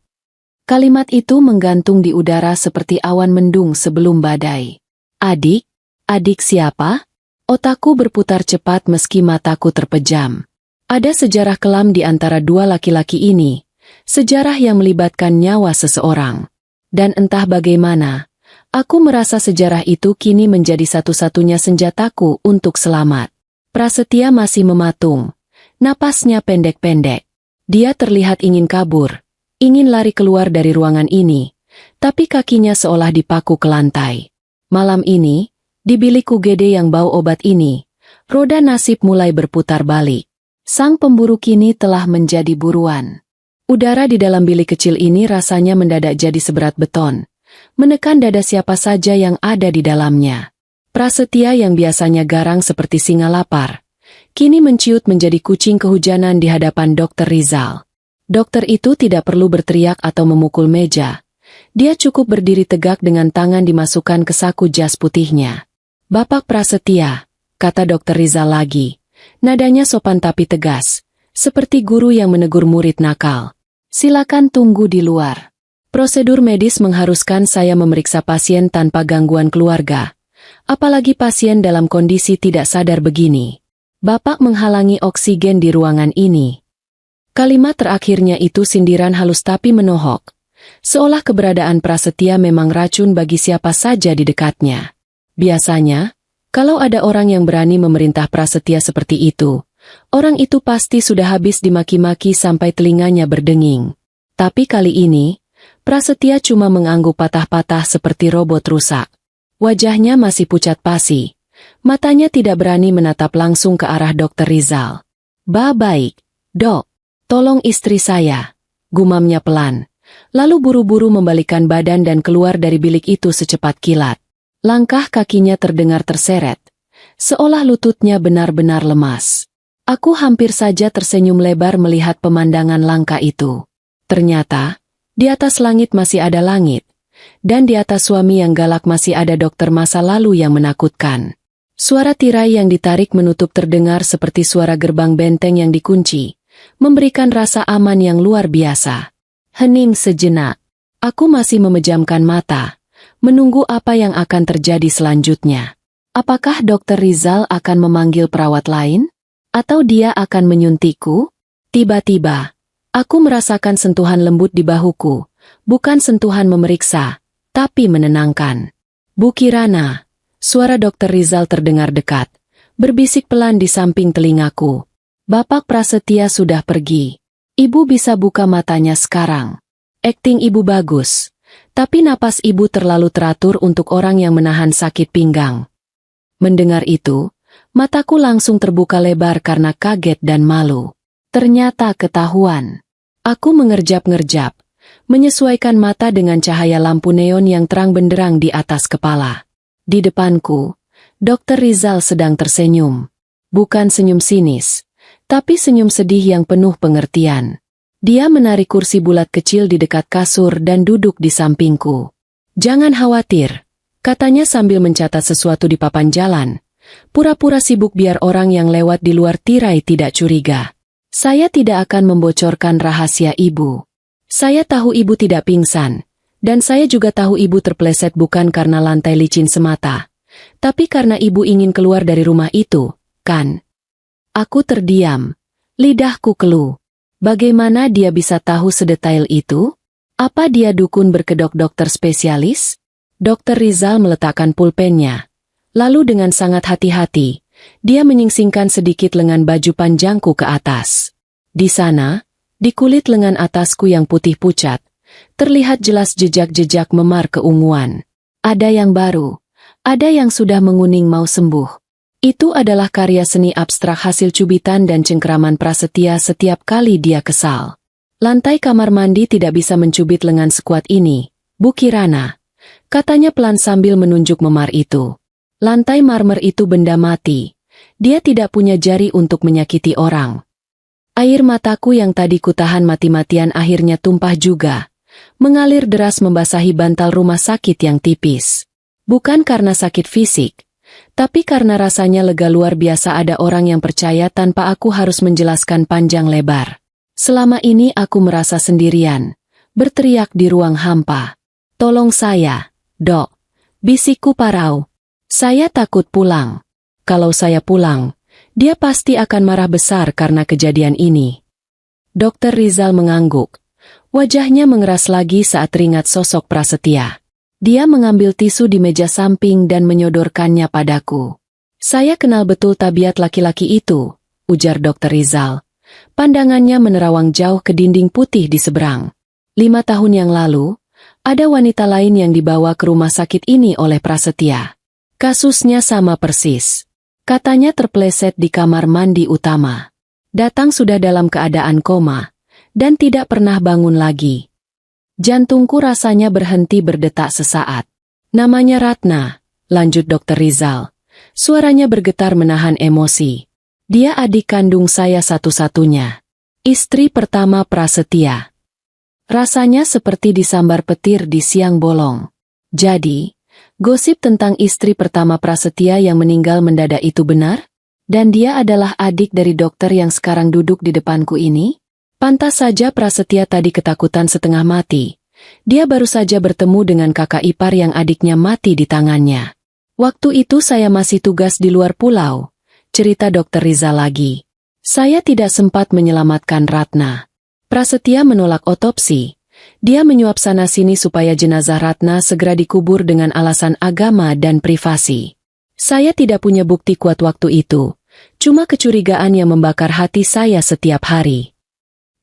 Kalimat itu menggantung di udara seperti awan mendung sebelum badai. Adik? Adik siapa? Otakku berputar cepat meski mataku terpejam. Ada sejarah kelam di antara dua laki-laki ini, sejarah yang melibatkan nyawa seseorang. Dan entah bagaimana, aku merasa sejarah itu kini menjadi satu-satunya senjataku untuk selamat. Prasetya masih mematung, napasnya pendek-pendek. Dia terlihat ingin kabur, Ingin lari keluar dari ruangan ini, tapi kakinya seolah dipaku ke lantai. Malam ini, di bilik UGD yang bau obat ini, roda nasib mulai berputar balik. Sang pemburu kini telah menjadi buruan. Udara di dalam bilik kecil ini rasanya mendadak jadi seberat beton, menekan dada siapa saja yang ada di dalamnya. Prasetya yang biasanya garang seperti singa lapar, kini menciut menjadi kucing kehujanan di hadapan Dr. Rizal. Dokter itu tidak perlu berteriak atau memukul meja. Dia cukup berdiri tegak dengan tangan dimasukkan ke saku jas putihnya. "Bapak Prasetya," kata Dr. Rizal lagi. Nadanya sopan tapi tegas, seperti guru yang menegur murid nakal. "Silakan tunggu di luar. Prosedur medis mengharuskan saya memeriksa pasien tanpa gangguan keluarga. Apalagi pasien dalam kondisi tidak sadar begini. Bapak menghalangi oksigen di ruangan ini." Kalimat terakhirnya itu sindiran halus tapi menohok, seolah keberadaan Prasetya memang racun bagi siapa saja di dekatnya. Biasanya, kalau ada orang yang berani memerintah Prasetya seperti itu, orang itu pasti sudah habis dimaki-maki sampai telinganya berdenging. Tapi kali ini, Prasetya cuma mengangguk patah-patah seperti robot rusak. Wajahnya masih pucat pasi, matanya tidak berani menatap langsung ke arah Dr. Rizal. Baik, Dok. Tolong istri saya," gumamnya pelan. Lalu buru-buru membalikkan badan dan keluar dari bilik itu secepat kilat. Langkah kakinya terdengar terseret, seolah lututnya benar-benar lemas. Aku hampir saja tersenyum lebar melihat pemandangan langka itu. Ternyata, di atas langit masih ada langit, dan di atas suami yang galak masih ada dokter masa lalu yang menakutkan. Suara tirai yang ditarik menutup terdengar seperti suara gerbang benteng yang dikunci, memberikan rasa aman yang luar biasa. Hening sejenak. Aku masih memejamkan mata, menunggu apa yang akan terjadi selanjutnya. Apakah Dr. Rizal akan memanggil perawat lain? Atau dia akan menyuntikku? Tiba-tiba, aku merasakan sentuhan lembut di bahuku, bukan sentuhan memeriksa, tapi menenangkan. "Bu Kirana," suara Dr. Rizal terdengar dekat, berbisik pelan di samping telingaku. "Bapak Prasetya sudah pergi. Ibu bisa buka matanya sekarang. Akting ibu bagus, tapi napas ibu terlalu teratur untuk orang yang menahan sakit pinggang." Mendengar itu, mataku langsung terbuka lebar karena kaget dan malu. Ternyata ketahuan. Aku mengerjap-ngerjap, menyesuaikan mata dengan cahaya lampu neon yang terang benderang di atas kepala. Di depanku, Dr. Rizal sedang tersenyum. Bukan senyum sinis, tapi senyum sedih yang penuh pengertian. Dia menarik kursi bulat kecil di dekat kasur dan duduk di sampingku. "Jangan khawatir," katanya sambil mencatat sesuatu di papan jalan. Pura-pura sibuk biar orang yang lewat di luar tirai tidak curiga. "Saya tidak akan membocorkan rahasia ibu. Saya tahu ibu tidak pingsan, dan saya juga tahu ibu terpleset bukan karena lantai licin semata, tapi karena ibu ingin keluar dari rumah itu, kan?" Aku terdiam. Lidahku keluh. Bagaimana dia bisa tahu sedetail itu? Apa dia dukun berkedok dokter spesialis? Dr. Rizal meletakkan pulpennya. Lalu dengan sangat hati-hati, dia menyingsingkan sedikit lengan baju panjangku ke atas. Di sana, di kulit lengan atasku yang putih pucat, terlihat jelas jejak-jejak memar keunguan. Ada yang baru, ada yang sudah menguning mau sembuh. Itu adalah karya seni abstrak hasil cubitan dan cengkeraman Prasetya setiap kali dia kesal. "Lantai kamar mandi tidak bisa mencubit lengan sekuat ini, Bu Kirana," katanya pelan sambil menunjuk memar itu. "Lantai marmer itu benda mati. Dia tidak punya jari untuk menyakiti orang." Air mataku yang tadi kutahan mati-matian akhirnya tumpah juga, mengalir deras membasahi bantal rumah sakit yang tipis. Bukan karena sakit fisik, tapi karena rasanya lega luar biasa ada orang yang percaya tanpa aku harus menjelaskan panjang lebar. Selama ini aku merasa sendirian, berteriak di ruang hampa. "Tolong saya, Dok," bisikku parau. "Saya takut pulang. Kalau saya pulang, dia pasti akan marah besar karena kejadian ini." Dr. Rizal mengangguk. Wajahnya mengeras lagi saat teringat sosok Prasetya. Dia mengambil tisu di meja samping dan menyodorkannya padaku. "Saya kenal betul tabiat laki-laki itu," ujar Dr. Rizal. Pandangannya menerawang jauh ke dinding putih di seberang. 5 tahun yang lalu, ada wanita lain yang dibawa ke rumah sakit ini oleh Prasetya. Kasusnya sama persis. Katanya terpeleset di kamar mandi utama. Datang sudah dalam keadaan koma, dan tidak pernah bangun lagi. Jantungku rasanya berhenti berdetak sesaat. Namanya Ratna, lanjut Dr. Rizal. Suaranya bergetar menahan emosi. Dia adik kandung saya satu-satunya. Istri pertama Prasetya. Rasanya seperti disambar petir di siang bolong. Jadi, gosip tentang istri pertama Prasetya yang meninggal mendadak itu benar? Dan dia adalah adik dari dokter yang sekarang duduk di depanku ini? Pantas saja Prasetya tadi ketakutan setengah mati. Dia baru saja bertemu dengan kakak ipar yang adiknya mati di tangannya. Waktu itu saya masih tugas di luar pulau, cerita Dr. Rizal lagi. Saya tidak sempat menyelamatkan Ratna. Prasetya menolak otopsi. Dia menyuap sana-sini supaya jenazah Ratna segera dikubur dengan alasan agama dan privasi. Saya tidak punya bukti kuat waktu itu, cuma kecurigaan yang membakar hati saya setiap hari.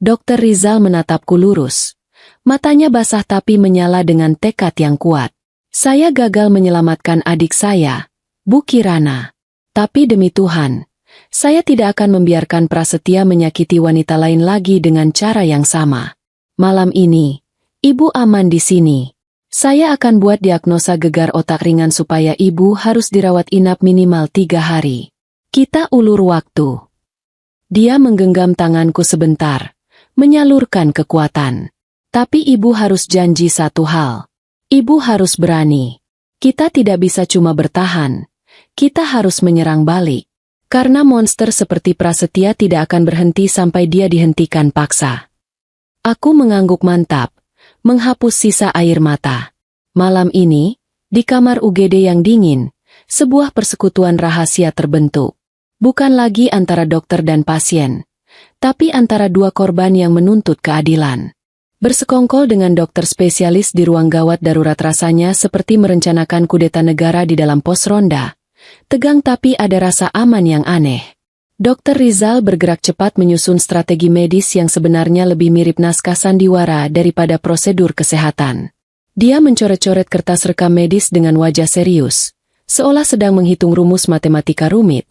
Dr. Rizal menatapku lurus. Matanya basah tapi menyala dengan tekad yang kuat. Saya gagal menyelamatkan adik saya, Bu Kirana. Tapi demi Tuhan, saya tidak akan membiarkan Prasetya menyakiti wanita lain lagi dengan cara yang sama. Malam ini, Ibu aman di sini. Saya akan buat diagnosa gegar otak ringan supaya Ibu harus dirawat inap minimal 3 hari. Kita ulur waktu. Dia menggenggam tanganku sebentar, menyalurkan kekuatan. Tapi Ibu harus janji satu hal. Ibu harus berani. Kita tidak bisa cuma bertahan. Kita harus menyerang balik. Karena monster seperti Prasetya tidak akan berhenti sampai dia dihentikan paksa. Aku mengangguk mantap, menghapus sisa air mata. Malam ini, di kamar UGD yang dingin, sebuah persekutuan rahasia terbentuk. Bukan lagi antara dokter dan pasien, tapi antara dua korban yang menuntut keadilan. Bersekongkol dengan dokter spesialis di ruang gawat darurat rasanya seperti merencanakan kudeta negara di dalam pos ronda. Tegang tapi ada rasa aman yang aneh. Dr. Rizal bergerak cepat menyusun strategi medis yang sebenarnya lebih mirip naskah sandiwara daripada prosedur kesehatan. Dia mencoret-coret kertas rekam medis dengan wajah serius, seolah sedang menghitung rumus matematika rumit.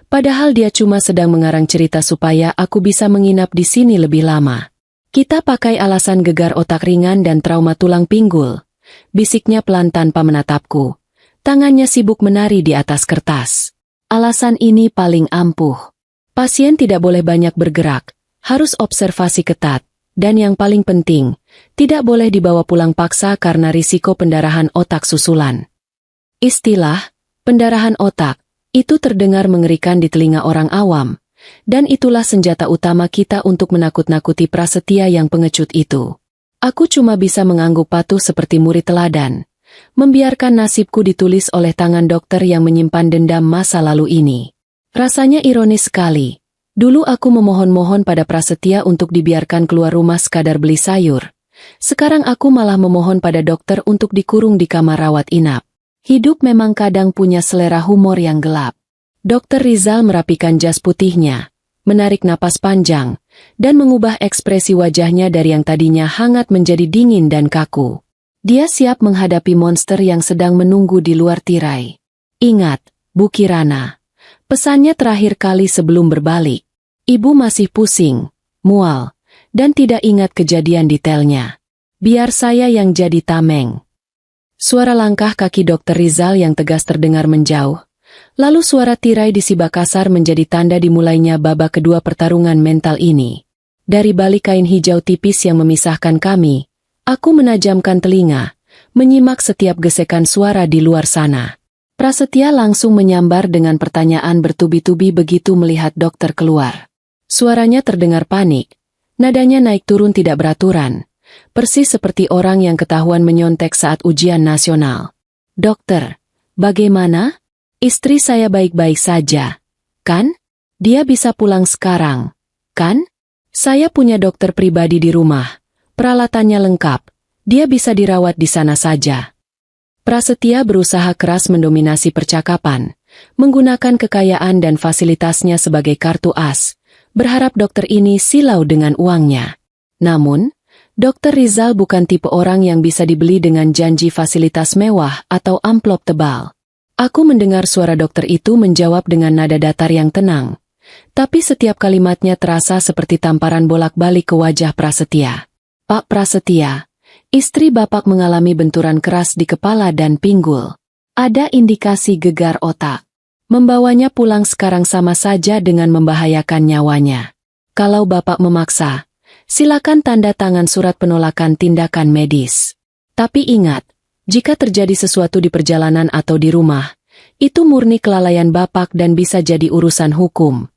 Padahal dia cuma sedang mengarang cerita supaya aku bisa menginap di sini lebih lama. Kita pakai alasan gegar otak ringan dan trauma tulang pinggul, bisiknya pelan tanpa menatapku. Tangannya sibuk menari di atas kertas. Alasan ini paling ampuh. Pasien tidak boleh banyak bergerak, harus observasi ketat, dan yang paling penting, tidak boleh dibawa pulang paksa karena risiko pendarahan otak susulan. Istilah, pendarahan otak, itu terdengar mengerikan di telinga orang awam, dan itulah senjata utama kita untuk menakut-nakuti Prasetya yang pengecut itu. Aku cuma bisa mengangguk patuh seperti murid teladan, membiarkan nasibku ditulis oleh tangan dokter yang menyimpan dendam masa lalu ini. Rasanya ironis sekali. Dulu aku memohon-mohon pada Prasetya untuk dibiarkan keluar rumah sekadar beli sayur. Sekarang aku malah memohon pada dokter untuk dikurung di kamar rawat inap. Hidup memang kadang punya selera humor yang gelap. Dr. Rizal merapikan jas putihnya, menarik napas panjang, dan mengubah ekspresi wajahnya dari yang tadinya hangat menjadi dingin dan kaku. Dia siap menghadapi monster yang sedang menunggu di luar tirai. Ingat, Bu Kirana, pesannya terakhir kali sebelum berbalik. Ibu masih pusing, mual, dan tidak ingat kejadian detailnya. Biar saya yang jadi tameng. Suara langkah kaki Dr. Rizal yang tegas terdengar menjauh. Lalu suara tirai di sibak kasar menjadi tanda dimulainya babak kedua pertarungan mental ini. Dari balik kain hijau tipis yang memisahkan kami, aku menajamkan telinga, menyimak setiap gesekan suara di luar sana. Prasetya langsung menyambar dengan pertanyaan bertubi-tubi begitu melihat dokter keluar. Suaranya terdengar panik, nadanya naik turun tidak beraturan, persis seperti orang yang ketahuan menyontek saat ujian nasional. Dokter, bagaimana? Istri saya baik-baik saja, kan? Dia bisa pulang sekarang, kan? Saya punya dokter pribadi di rumah, peralatannya lengkap, dia bisa dirawat di sana saja. Prasetya berusaha keras mendominasi percakapan, menggunakan kekayaan dan fasilitasnya sebagai kartu as, berharap dokter ini silau dengan uangnya. Namun, Dokter Rizal bukan tipe orang yang bisa dibeli dengan janji fasilitas mewah atau amplop tebal. Aku mendengar suara dokter itu menjawab dengan nada datar yang tenang. Tapi setiap kalimatnya terasa seperti tamparan bolak-balik ke wajah Prasetya. Pak Prasetya, istri Bapak mengalami benturan keras di kepala dan pinggul. Ada indikasi gegar otak. Membawanya pulang sekarang sama saja dengan membahayakan nyawanya. Kalau Bapak memaksa, silakan tanda tangan surat penolakan tindakan medis. Tapi ingat, jika terjadi sesuatu di perjalanan atau di rumah, itu murni kelalaian Bapak dan bisa jadi urusan hukum.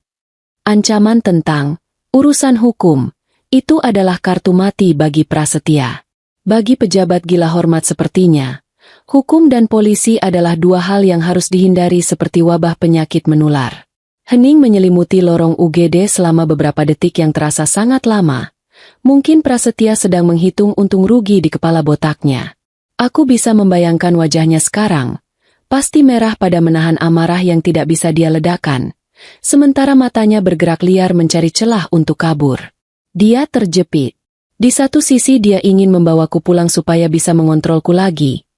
Ancaman tentang urusan hukum, itu adalah kartu mati bagi Prasetya. Bagi pejabat gila hormat sepertinya, hukum dan polisi adalah dua hal yang harus dihindari seperti wabah penyakit menular. Hening menyelimuti lorong UGD selama beberapa detik yang terasa sangat lama. Mungkin Prasetya sedang menghitung untung rugi di kepala botaknya. Aku bisa membayangkan wajahnya sekarang. Pasti merah pada menahan amarah yang tidak bisa dia ledakan. Sementara matanya bergerak liar mencari celah untuk kabur. Dia terjepit. Di satu sisi dia ingin membawaku pulang supaya bisa mengontrolku lagi.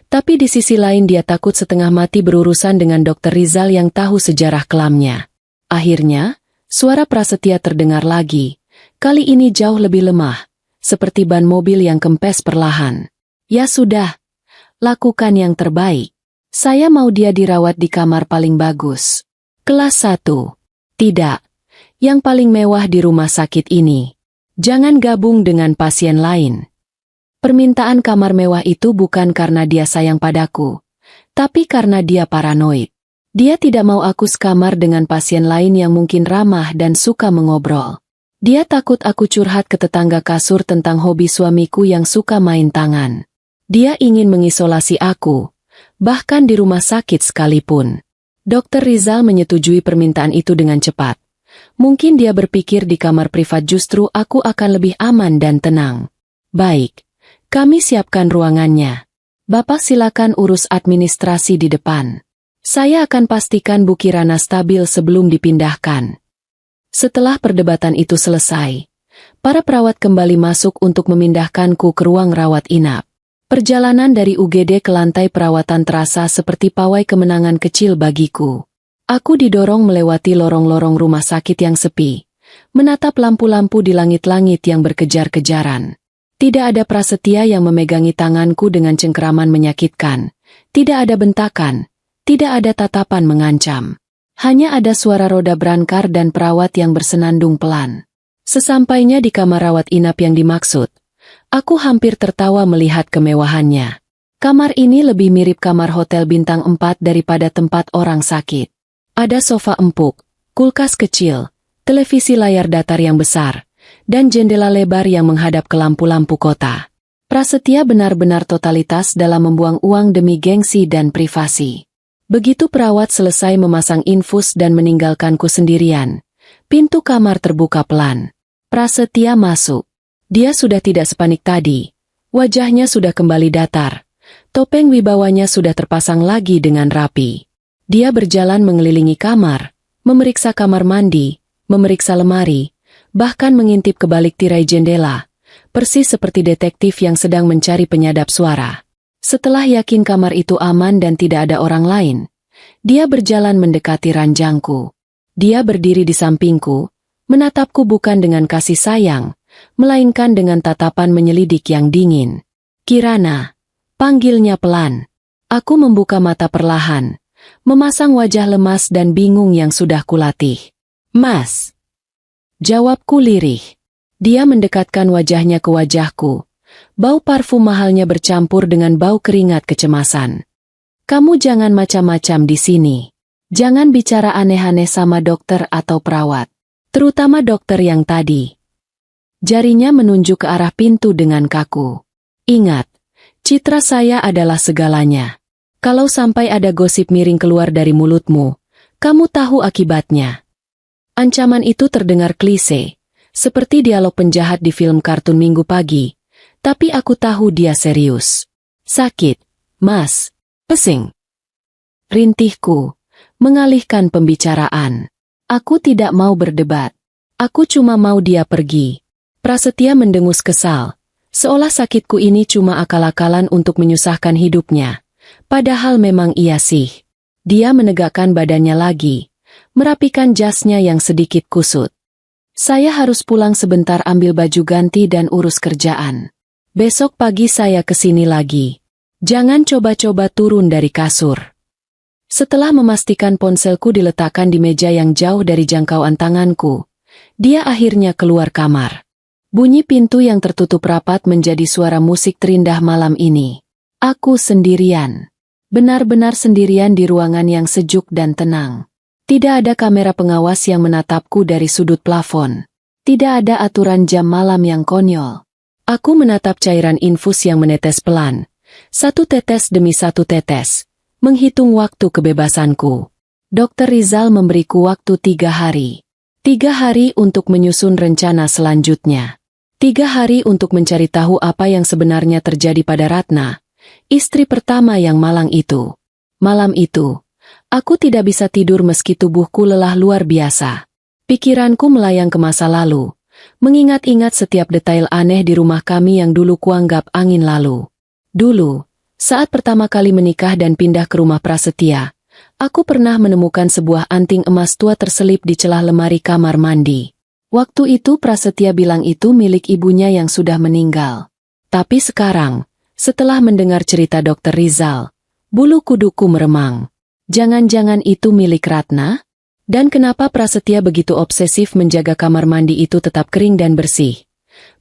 Tapi di sisi lain dia takut setengah mati berurusan dengan Dokter Rizal yang tahu sejarah kelamnya. Akhirnya, suara Prasetya terdengar lagi. Kali ini jauh lebih lemah, seperti ban mobil yang kempes perlahan. Ya sudah, lakukan yang terbaik. Saya mau dia dirawat di kamar paling bagus. Kelas 1. Tidak, yang paling mewah di rumah sakit ini. Jangan gabung dengan pasien lain. Permintaan kamar mewah itu bukan karena dia sayang padaku, tapi karena dia paranoid. Dia tidak mau aku sekamar dengan pasien lain yang mungkin ramah dan suka mengobrol. Dia takut aku curhat ke tetangga kasur tentang hobi suamiku yang suka main tangan. Dia ingin mengisolasi aku, bahkan di rumah sakit sekalipun. Dokter Rizal menyetujui permintaan itu dengan cepat. Mungkin dia berpikir di kamar privat justru aku akan lebih aman dan tenang. Baik, kami siapkan ruangannya. Bapak silakan urus administrasi di depan. Saya akan pastikan Bu Kirana stabil sebelum dipindahkan. Setelah perdebatan itu selesai, para perawat kembali masuk untuk memindahkanku ke ruang rawat inap. Perjalanan dari UGD ke lantai perawatan terasa seperti pawai kemenangan kecil bagiku. Aku didorong melewati lorong-lorong rumah sakit yang sepi, menatap lampu-lampu di langit-langit yang berkejar-kejaran. Tidak ada Prasetya yang memegangi tanganku dengan cengkeraman menyakitkan. Tidak ada bentakan, tidak ada tatapan mengancam. Hanya ada suara roda berangkar dan perawat yang bersenandung pelan. Sesampainya di kamar rawat inap yang dimaksud, aku hampir tertawa melihat kemewahannya. Kamar ini lebih mirip kamar hotel bintang 4 daripada tempat orang sakit. Ada sofa empuk, kulkas kecil, televisi layar datar yang besar, dan jendela lebar yang menghadap ke lampu-lampu kota. Prasetya benar-benar totalitas dalam membuang uang demi gengsi dan privasi. Begitu perawat selesai memasang infus dan meninggalkanku sendirian, pintu kamar terbuka pelan. Prasetya masuk. Dia sudah tidak sepanik tadi. Wajahnya sudah kembali datar. Topeng wibawanya sudah terpasang lagi dengan rapi. Dia berjalan mengelilingi kamar, memeriksa kamar mandi, memeriksa lemari, bahkan mengintip ke balik tirai jendela, persis seperti detektif yang sedang mencari penyadap suara. Setelah yakin kamar itu aman dan tidak ada orang lain, dia berjalan mendekati ranjangku. Dia berdiri di sampingku, menatapku bukan dengan kasih sayang, melainkan dengan tatapan menyelidik yang dingin. Kirana, panggilnya pelan. Aku membuka mata perlahan, memasang wajah lemas dan bingung yang sudah kulatih. Mas. Jawabku lirih. Dia mendekatkan wajahnya ke wajahku. Bau parfum mahalnya bercampur dengan bau keringat kecemasan. Kamu jangan macam-macam di sini. Jangan bicara aneh-aneh sama dokter atau perawat. Terutama dokter yang tadi. Jarinya menunjuk ke arah pintu dengan kaku. Ingat, citra saya adalah segalanya. Kalau sampai ada gosip miring keluar dari mulutmu, kamu tahu akibatnya. Ancaman itu terdengar klise, seperti dialog penjahat di film kartun Minggu pagi. Tapi aku tahu dia serius. Sakit, Mas. Pesing. Rintihku, mengalihkan pembicaraan. Aku tidak mau berdebat. Aku cuma mau dia pergi. Prasetya mendengus kesal, Seolah sakitku ini cuma akal-akalan untuk menyusahkan hidupnya. Padahal memang iya sih. Dia menegakkan badannya lagi, merapikan jasnya yang sedikit kusut. Saya harus pulang sebentar ambil baju ganti dan urus kerjaan. Besok pagi saya kesini lagi. Jangan coba-coba turun dari kasur. Setelah memastikan ponselku diletakkan di meja yang jauh dari jangkauan tanganku, dia akhirnya keluar kamar. Bunyi pintu yang tertutup rapat menjadi suara musik terindah malam ini. Aku sendirian. Benar-benar sendirian di ruangan yang sejuk dan tenang. Tidak ada kamera pengawas yang menatapku dari sudut plafon. Tidak ada aturan jam malam yang konyol. Aku menatap cairan infus yang menetes pelan. Satu tetes demi satu tetes. Menghitung waktu kebebasanku. Dr. Rizal memberiku waktu 3 hari. 3 hari untuk menyusun rencana selanjutnya. 3 hari untuk mencari tahu apa yang sebenarnya terjadi pada Ratna, istri pertama yang malang itu. Malam itu, aku tidak bisa tidur meski tubuhku lelah luar biasa. Pikiranku melayang ke masa lalu, mengingat-ingat setiap detail aneh di rumah kami yang dulu kuanggap angin lalu. Dulu, saat pertama kali menikah dan pindah ke rumah Prasetya, aku pernah menemukan sebuah anting emas tua terselip di celah lemari kamar mandi. Waktu itu Prasetya bilang itu milik ibunya yang sudah meninggal. Tapi sekarang, setelah mendengar cerita Dr. Rizal, bulu kuduku meremang. Jangan-jangan itu milik Ratna? Dan kenapa Prasetya begitu obsesif menjaga kamar mandi itu tetap kering dan bersih?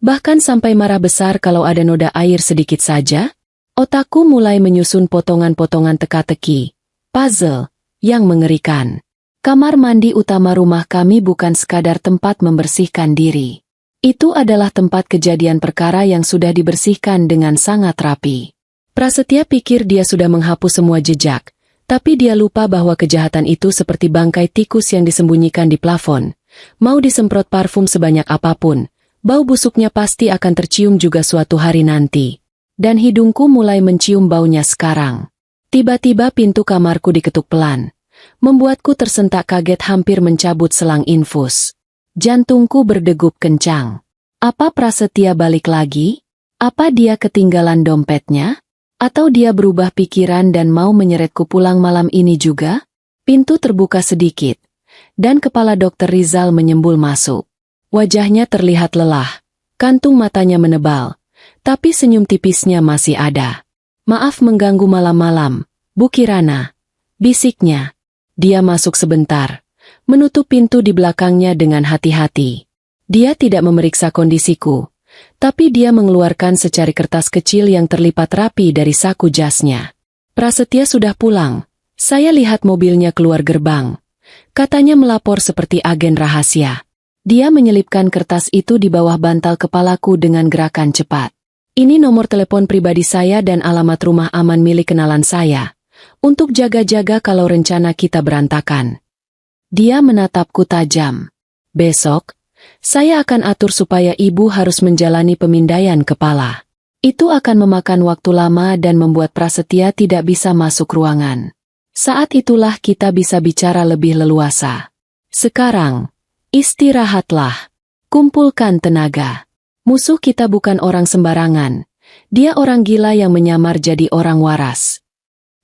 Bahkan sampai marah besar kalau ada noda air sedikit saja? Otakku mulai menyusun potongan-potongan teka-teki, puzzle, yang mengerikan. Kamar mandi utama rumah kami bukan sekadar tempat membersihkan diri. Itu adalah tempat kejadian perkara yang sudah dibersihkan dengan sangat rapi. Prasetya pikir dia sudah menghapus semua jejak, tapi dia lupa bahwa kejahatan itu seperti bangkai tikus yang disembunyikan di plafon. Mau disemprot parfum sebanyak apapun, bau busuknya pasti akan tercium juga suatu hari nanti. Dan hidungku mulai mencium baunya sekarang. Tiba-tiba pintu kamarku diketuk pelan, membuatku tersentak kaget hampir mencabut selang infus. Jantungku berdegup kencang. Apa Prasetya balik lagi? Apa dia ketinggalan dompetnya? Atau dia berubah pikiran dan mau menyeretku pulang malam ini juga? Pintu terbuka sedikit, dan kepala Dr. Rizal menyembul masuk. Wajahnya terlihat lelah, kantung matanya menebal, tapi senyum tipisnya masih ada. Maaf mengganggu malam-malam, Bu Kirana, bisiknya. Dia masuk sebentar, menutup pintu di belakangnya dengan hati-hati. Dia tidak memeriksa kondisiku, tapi dia mengeluarkan secari kertas kecil yang terlipat rapi dari saku jasnya. Prasetya sudah pulang. Saya lihat mobilnya keluar gerbang. Katanya melapor seperti agen rahasia. Dia menyelipkan kertas itu di bawah bantal kepalaku dengan gerakan cepat. Ini nomor telepon pribadi saya dan alamat rumah aman milik kenalan saya. Untuk jaga-jaga kalau rencana kita berantakan. Dia menatapku tajam. Besok, saya akan atur supaya ibu harus menjalani pemindaian kepala. Itu akan memakan waktu lama dan membuat Prasetya tidak bisa masuk ruangan. Saat itulah kita bisa bicara lebih leluasa. Sekarang, istirahatlah. Kumpulkan tenaga. Musuh kita bukan orang sembarangan. Dia orang gila yang menyamar jadi orang waras.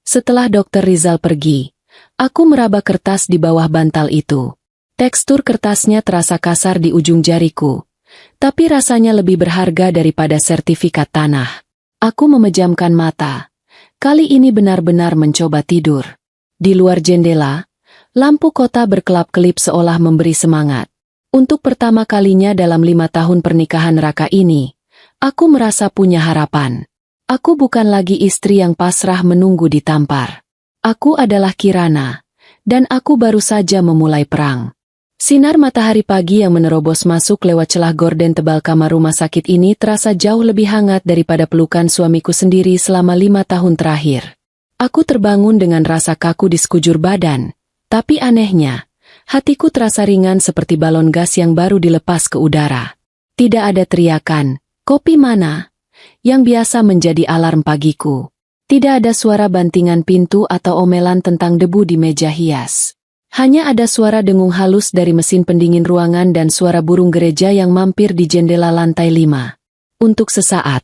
Setelah Dr. Rizal pergi, aku meraba kertas di bawah bantal itu. Tekstur kertasnya terasa kasar di ujung jariku, tapi rasanya lebih berharga daripada sertifikat tanah. Aku memejamkan mata. Kali ini benar-benar mencoba tidur. Di luar jendela, lampu kota berkelap-kelip seolah memberi semangat. Untuk pertama kalinya dalam 5 tahun pernikahan Raka ini, aku merasa punya harapan. Aku bukan lagi istri yang pasrah menunggu ditampar. Aku adalah Kirana, dan aku baru saja memulai perang. Sinar matahari pagi yang menerobos masuk lewat celah gorden tebal kamar rumah sakit ini terasa jauh lebih hangat daripada pelukan suamiku sendiri selama 5 tahun terakhir. Aku terbangun dengan rasa kaku di sekujur badan, tapi anehnya, hatiku terasa ringan seperti balon gas yang baru dilepas ke udara. Tidak ada teriakan, "Kopi mana?" yang biasa menjadi alarm pagiku. Tidak ada suara bantingan pintu atau omelan tentang debu di meja hias. Hanya ada suara dengung halus dari mesin pendingin ruangan dan suara burung gereja yang mampir di jendela lantai 5. Untuk sesaat,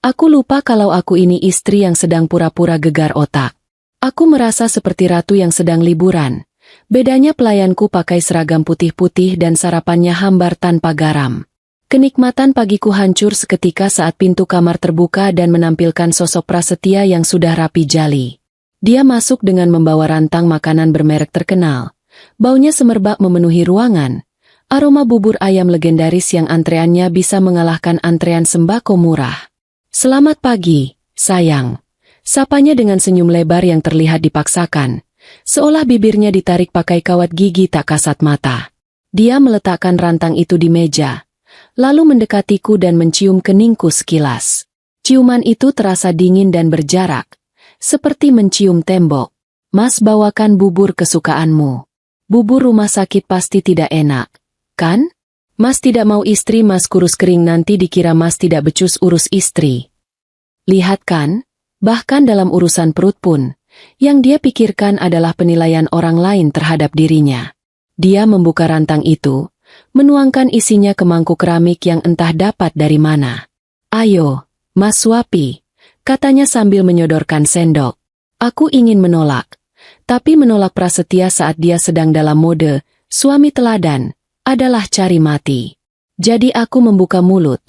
aku lupa kalau aku ini istri yang sedang pura-pura gegar otak. Aku merasa seperti ratu yang sedang liburan. Bedanya pelayanku pakai seragam putih-putih dan sarapannya hambar tanpa garam. Kenikmatan pagiku hancur seketika saat pintu kamar terbuka dan menampilkan sosok Prasetya yang sudah rapi jali. Dia masuk dengan membawa rantang makanan bermerek terkenal. Baunya semerbak memenuhi ruangan. Aroma bubur ayam legendaris yang antreannya bisa mengalahkan antrean sembako murah. "Selamat pagi, sayang." Sapanya dengan senyum lebar yang terlihat dipaksakan. Seolah bibirnya ditarik pakai kawat gigi tak kasat mata. Dia meletakkan rantang itu di meja, lalu mendekatiku dan mencium keningku sekilas. Ciuman itu terasa dingin dan berjarak, seperti mencium tembok. "Mas bawakan bubur kesukaanmu. Bubur rumah sakit pasti tidak enak, kan? Mas tidak mau istri Mas kurus kering nanti dikira Mas tidak becus urus istri. Lihat kan, bahkan dalam urusan perut pun, yang dia pikirkan adalah penilaian orang lain terhadap dirinya." Dia membuka rantang itu, menuangkan isinya ke mangkuk keramik yang entah dapat dari mana. "Ayo, Mas suapi," katanya sambil menyodorkan sendok. Aku ingin menolak, tapi menolak Prasetya saat dia sedang dalam mode suami teladan adalah cari mati. Jadi aku membuka mulut,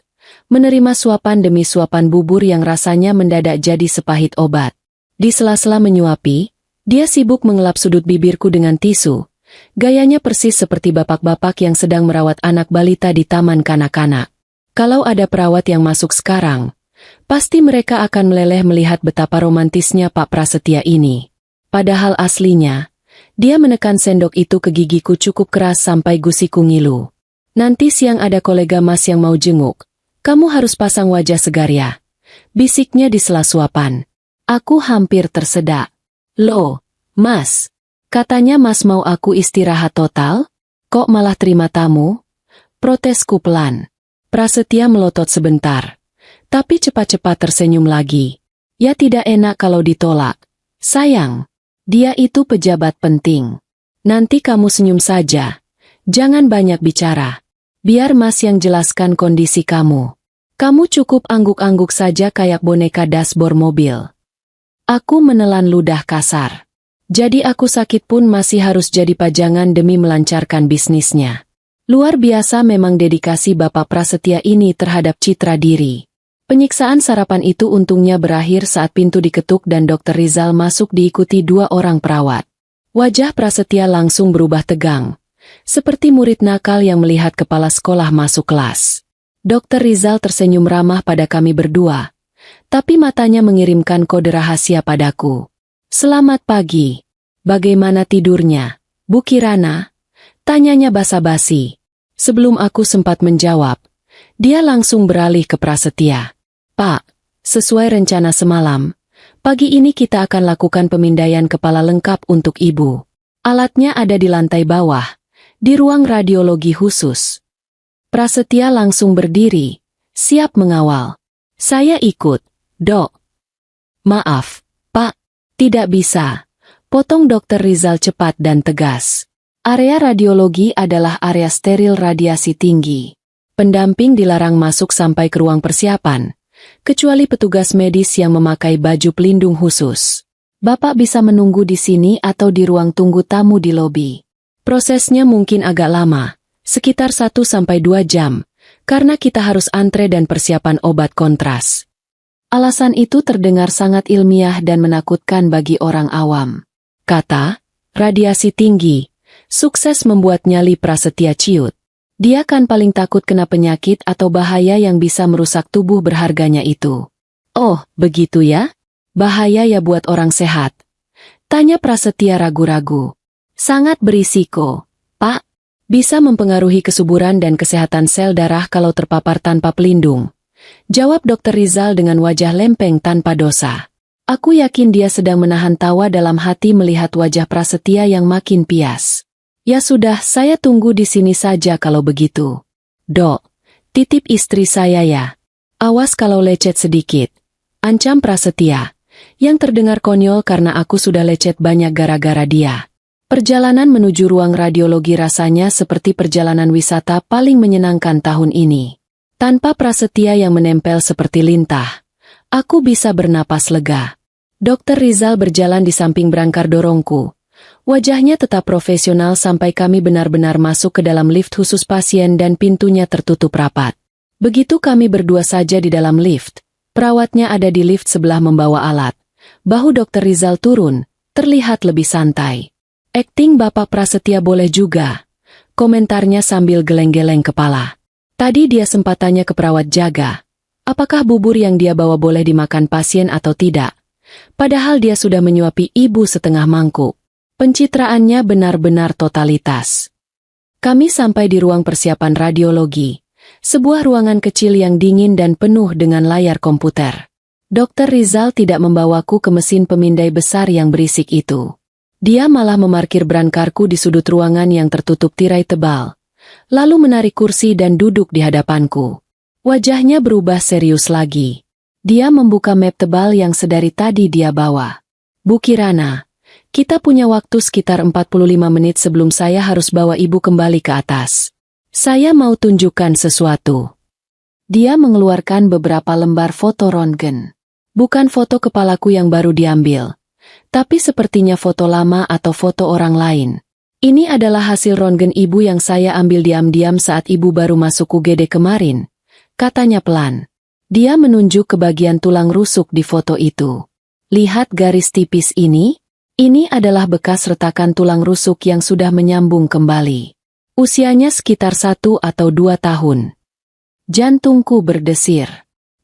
menerima suapan demi suapan bubur yang rasanya mendadak jadi sepahit obat. Di sela-sela menyuapi, dia sibuk mengelap sudut bibirku dengan tisu. Gayanya persis seperti bapak-bapak yang sedang merawat anak balita di taman kanak-kanak. Kalau ada perawat yang masuk sekarang, pasti mereka akan meleleh melihat betapa romantisnya Pak Prasetya ini. Padahal aslinya, dia menekan sendok itu ke gigiku cukup keras sampai gusiku ngilu. "Nanti siang ada kolega Mas yang mau jenguk. Kamu harus pasang wajah segar ya," bisiknya di sela suapan. Aku hampir tersedak. "Loh, Mas, katanya Mas mau aku istirahat total? Kok malah terima tamu?" Protesku pelan. Prasetya melotot sebentar, tapi cepat-cepat tersenyum lagi. "Ya tidak enak kalau ditolak. Sayang, dia itu pejabat penting. Nanti kamu senyum saja. Jangan banyak bicara. Biar Mas yang jelaskan kondisi kamu. Kamu cukup angguk-angguk saja kayak boneka dashboard mobil." Aku menelan ludah kasar. Jadi aku sakit pun masih harus jadi pajangan demi melancarkan bisnisnya. Luar biasa memang dedikasi Bapak Prasetya ini terhadap citra diri. Penyiksaan sarapan itu untungnya berakhir saat pintu diketuk dan Dr. Rizal masuk diikuti 2 orang perawat. Wajah Prasetya langsung berubah tegang, seperti murid nakal yang melihat kepala sekolah masuk kelas. Dr. Rizal tersenyum ramah pada kami berdua, tapi matanya mengirimkan kode rahasia padaku. "Selamat pagi. Bagaimana tidurnya, Bu Kirana?" Tanyanya basa-basi. Sebelum aku sempat menjawab, dia langsung beralih ke Prasetya. "Pak, sesuai rencana semalam, pagi ini kita akan lakukan pemindaian kepala lengkap untuk Ibu. Alatnya ada di lantai bawah, di ruang radiologi khusus." Prasetya langsung berdiri, siap mengawal. "Saya ikut, Dok." "Maaf, Pak, tidak bisa," potong Dr. Rizal cepat dan tegas. "Area radiologi adalah area steril radiasi tinggi. Pendamping dilarang masuk sampai ke ruang persiapan, kecuali petugas medis yang memakai baju pelindung khusus. Bapak bisa menunggu di sini atau di ruang tunggu tamu di lobi. Prosesnya mungkin agak lama, sekitar 1-2 jam, karena kita harus antre dan persiapan obat kontras." Alasan itu terdengar sangat ilmiah dan menakutkan bagi orang awam. Kata, radiasi tinggi, sukses membuat nyali Prasetya ciut. Dia kan paling takut kena penyakit atau bahaya yang bisa merusak tubuh berharganya itu. "Oh, begitu ya? Bahaya ya buat orang sehat?" tanya Prasetya ragu-ragu. "Sangat berisiko, Pak. Bisa mempengaruhi kesuburan dan kesehatan sel darah kalau terpapar tanpa pelindung," jawab Dr. Rizal dengan wajah lempeng tanpa dosa. Aku yakin dia sedang menahan tawa dalam hati melihat wajah Prasetya yang makin pias. "Ya sudah, saya tunggu di sini saja kalau begitu. Dok, titip istri saya ya. Awas kalau lecet sedikit," ancam Prasetya, yang terdengar konyol karena aku sudah lecet banyak gara-gara dia. Perjalanan menuju ruang radiologi rasanya seperti perjalanan wisata paling menyenangkan tahun ini. Tanpa Prasetya yang menempel seperti lintah, aku bisa bernapas lega. Dokter Rizal berjalan di samping berangkar dorongku. Wajahnya tetap profesional sampai kami benar-benar masuk ke dalam lift khusus pasien dan pintunya tertutup rapat. Begitu kami berdua saja di dalam lift, perawatnya ada di lift sebelah membawa alat. Bahu Dokter Rizal turun, terlihat lebih santai. "Akting Bapak Prasetya boleh juga," komentarnya sambil geleng-geleng kepala. Tadi dia sempat tanya ke perawat jaga, apakah bubur yang dia bawa boleh dimakan pasien atau tidak. Padahal dia sudah menyuapi ibu setengah mangkuk. Pencitraannya benar-benar totalitas. Kami sampai di ruang persiapan radiologi, sebuah ruangan kecil yang dingin dan penuh dengan layar komputer. Dokter Rizal tidak membawaku ke mesin pemindai besar yang berisik itu. Dia malah memarkir brankarku di sudut ruangan yang tertutup tirai tebal, lalu menarik kursi dan duduk di hadapanku. Wajahnya berubah serius lagi. Dia membuka map tebal yang sedari tadi dia bawa. "Bu Kirana, kita punya waktu sekitar 45 menit sebelum saya harus bawa ibu kembali ke atas. Saya mau tunjukkan sesuatu." Dia mengeluarkan beberapa lembar foto röntgen. Bukan foto kepalaku yang baru diambil, tapi sepertinya foto lama atau foto orang lain. "Ini adalah hasil röntgen ibu yang saya ambil diam-diam saat ibu baru masuk UGD kemarin," katanya pelan. Dia menunjuk ke bagian tulang rusuk di foto itu. "Lihat garis tipis ini? Ini adalah bekas retakan tulang rusuk yang sudah menyambung kembali. Usianya sekitar 1 atau 2 tahun. Jantungku berdesir.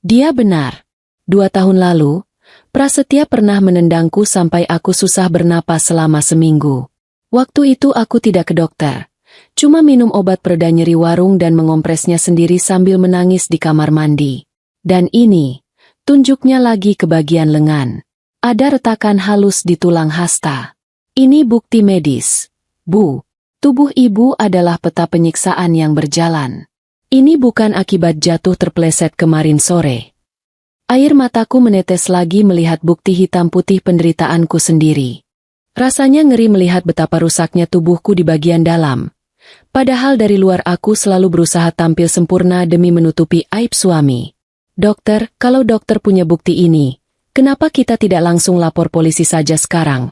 Dia benar. 2 tahun lalu, Prasetya pernah menendangku sampai aku susah bernapas selama seminggu. Waktu itu aku tidak ke dokter. Cuma minum obat pereda nyeri warung dan mengompresnya sendiri sambil menangis di kamar mandi. Dan ini, tunjuknya lagi ke bagian lengan. Ada retakan halus di tulang hasta. Ini bukti medis. Bu, tubuh ibu adalah peta penyiksaan yang berjalan. Ini bukan akibat jatuh terpleset kemarin sore." Air mataku menetes lagi melihat bukti hitam putih penderitaanku sendiri. Rasanya ngeri melihat betapa rusaknya tubuhku di bagian dalam. Padahal dari luar aku selalu berusaha tampil sempurna demi menutupi aib suami. "Dokter, kalau dokter punya bukti ini, kenapa kita tidak langsung lapor polisi saja sekarang?"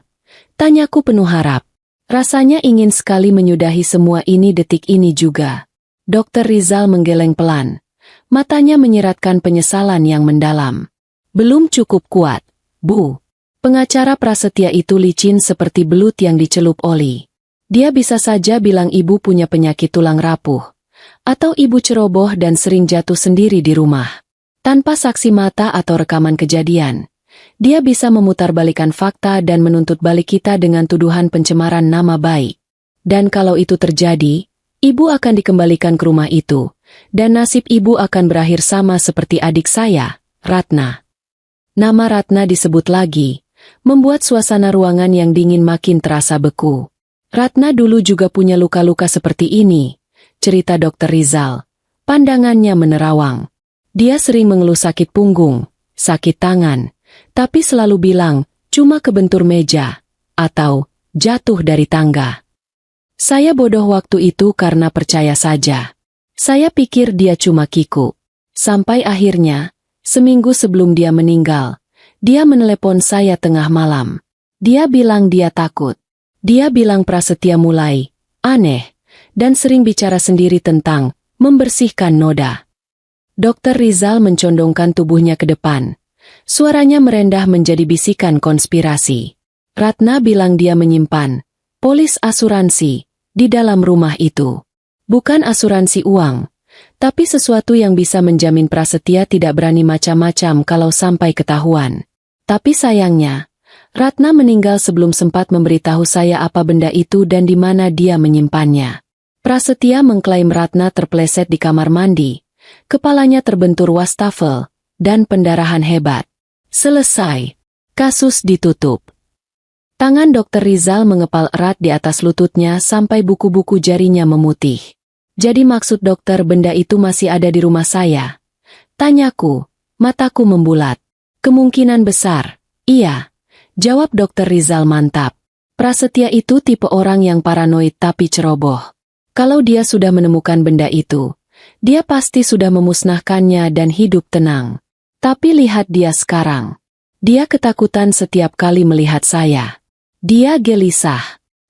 tanyaku penuh harap. Rasanya ingin sekali menyudahi semua ini detik ini juga. Dokter Rizal menggeleng pelan. Matanya menyiratkan penyesalan yang mendalam. "Belum cukup kuat, Bu. Pengacara Prasetya itu licin seperti belut yang dicelup oli. Dia bisa saja bilang ibu punya penyakit tulang rapuh, atau ibu ceroboh dan sering jatuh sendiri di rumah. Tanpa saksi mata atau rekaman kejadian, dia bisa memutarbalikan fakta dan menuntut balik kita dengan tuduhan pencemaran nama baik. Dan kalau itu terjadi, ibu akan dikembalikan ke rumah itu, dan nasib ibu akan berakhir sama seperti adik saya, Ratna." Nama Ratna disebut lagi, membuat suasana ruangan yang dingin makin terasa beku. "Ratna dulu juga punya luka-luka seperti ini," cerita Dokter Rizal. Pandangannya menerawang. "Dia sering mengeluh sakit punggung, sakit tangan, tapi selalu bilang, cuma kebentur meja, atau jatuh dari tangga. Saya bodoh waktu itu karena percaya saja. Saya pikir dia cuma kiku. Sampai akhirnya, seminggu sebelum dia meninggal, dia menelepon saya tengah malam. Dia bilang dia takut. Dia bilang Prasetya mulai aneh, dan sering bicara sendiri tentang membersihkan noda." Dokter Rizal mencondongkan tubuhnya ke depan. Suaranya merendah menjadi bisikan konspirasi. "Ratna bilang dia menyimpan polis asuransi di dalam rumah itu. Bukan asuransi uang, tapi sesuatu yang bisa menjamin Prasetya tidak berani macam-macam kalau sampai ketahuan. Tapi sayangnya, Ratna meninggal sebelum sempat memberitahu saya apa benda itu dan di mana dia menyimpannya. Prasetya mengklaim Ratna terpleset di kamar mandi, kepalanya terbentur wastafel, dan pendarahan hebat. Selesai. Kasus ditutup." Tangan Dokter Rizal mengepal erat di atas lututnya sampai buku-buku jarinya memutih. "Jadi maksud dokter benda itu masih ada di rumah saya?" tanyaku, mataku membulat. "Kemungkinan besar, iya," jawab Dokter Rizal mantap. "Prasetya itu tipe orang yang paranoid tapi ceroboh. Kalau dia sudah menemukan benda itu, Dia pasti sudah memusnahkannya dan hidup tenang. Tapi lihat dia sekarang. Dia ketakutan setiap kali melihat saya. Dia gelisah.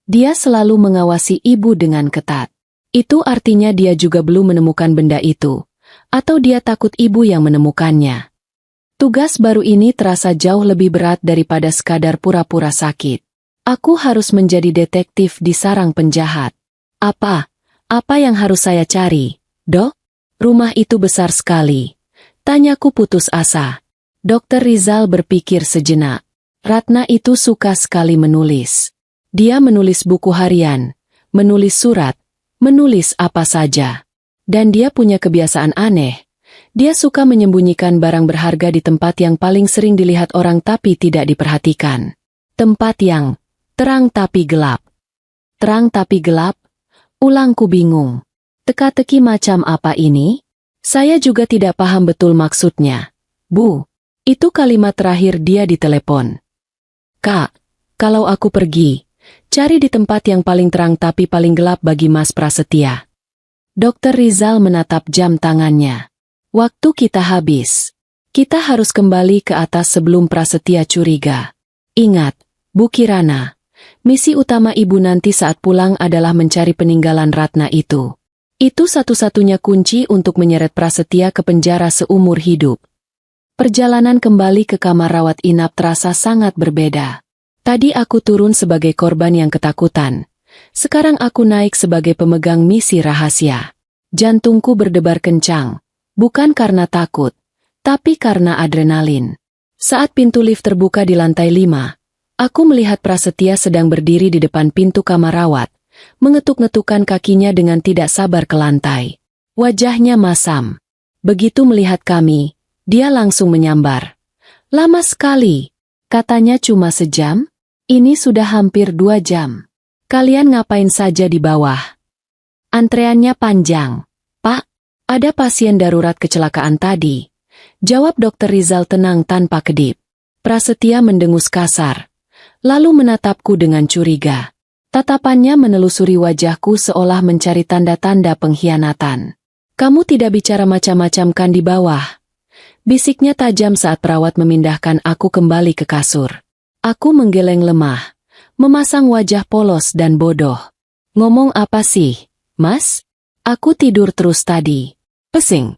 Dia selalu mengawasi ibu dengan ketat. Itu artinya dia juga belum menemukan benda itu. Atau dia takut ibu yang menemukannya. Tugas baru ini terasa jauh lebih berat daripada sekadar pura-pura sakit. Aku harus menjadi detektif di sarang penjahat. Apa yang harus saya cari, Dok? Rumah itu besar sekali. Tanyaku putus asa. Dokter Rizal berpikir sejenak. Ratna itu suka sekali menulis. Dia menulis buku harian, menulis surat, menulis apa saja. Dan dia punya kebiasaan aneh. Dia suka menyembunyikan barang berharga di tempat yang paling sering dilihat orang tapi tidak diperhatikan. Tempat yang terang tapi gelap. Terang tapi gelap? Ulangku bingung. Teka-teki macam apa ini? Saya juga tidak paham betul maksudnya. Bu, itu kalimat terakhir dia di telepon. Kak, kalau aku pergi, cari di tempat yang paling terang tapi paling gelap bagi Mas Prasetya. Dokter Rizal menatap jam tangannya. Waktu kita habis. Kita harus kembali ke atas sebelum Prasetya curiga. Ingat, Bu Kirana, misi utama ibu nanti saat pulang adalah mencari peninggalan Ratna itu. Itu satu-satunya kunci untuk menyeret Prasetya ke penjara seumur hidup. Perjalanan kembali ke kamar rawat inap terasa sangat berbeda. Tadi aku turun sebagai korban yang ketakutan. Sekarang aku naik sebagai pemegang misi rahasia. Jantungku berdebar kencang. Bukan karena takut, tapi karena adrenalin. Saat pintu lift terbuka di lantai 5, aku melihat Prasetya sedang berdiri di depan pintu kamar rawat. Mengetuk-ngetukkan kakinya dengan tidak sabar ke lantai. Wajahnya masam. Begitu melihat kami, dia langsung menyambar. Lama sekali. Katanya cuma sejam? Ini sudah hampir 2 jam. Kalian ngapain saja di bawah? Antreannya panjang. Pak, ada pasien darurat kecelakaan tadi. Jawab Dokter Rizal tenang tanpa kedip. Prasetya mendengus kasar. Lalu menatapku dengan curiga. Tatapannya menelusuri wajahku seolah mencari tanda-tanda pengkhianatan. Kamu tidak bicara macam-macam kan di bawah? Bisiknya tajam saat perawat memindahkan aku kembali ke kasur. Aku menggeleng lemah, memasang wajah polos dan bodoh. Ngomong apa sih, Mas? Aku tidur terus tadi. Pesing.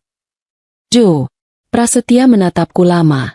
Jo. Prasetya menatapku lama.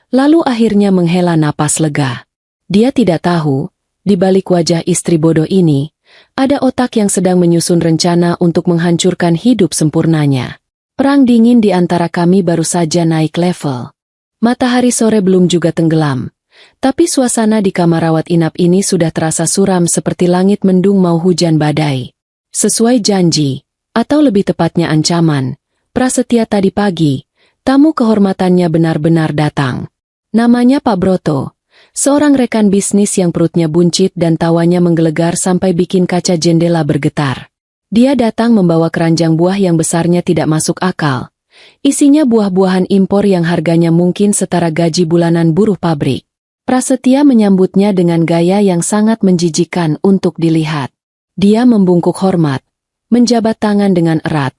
Lalu akhirnya menghela napas lega. Dia tidak tahu, di balik wajah istri bodoh ini, ada otak yang sedang menyusun rencana untuk menghancurkan hidup sempurnanya. Perang dingin di antara kami baru saja naik level. Matahari sore belum juga tenggelam, tapi suasana di kamar rawat inap ini sudah terasa suram seperti langit mendung mau hujan badai. Sesuai janji, atau lebih tepatnya ancaman, Prasetya tadi pagi, tamu kehormatannya benar-benar datang. Namanya Pak Broto. Seorang rekan bisnis yang perutnya buncit dan tawanya menggelegar sampai bikin kaca jendela bergetar. Dia datang membawa keranjang buah yang besarnya tidak masuk akal. Isinya buah-buahan impor yang harganya mungkin setara gaji bulanan buruh pabrik. Prasetya menyambutnya dengan gaya yang sangat menjijikan untuk dilihat. Dia membungkuk hormat, menjabat tangan dengan erat,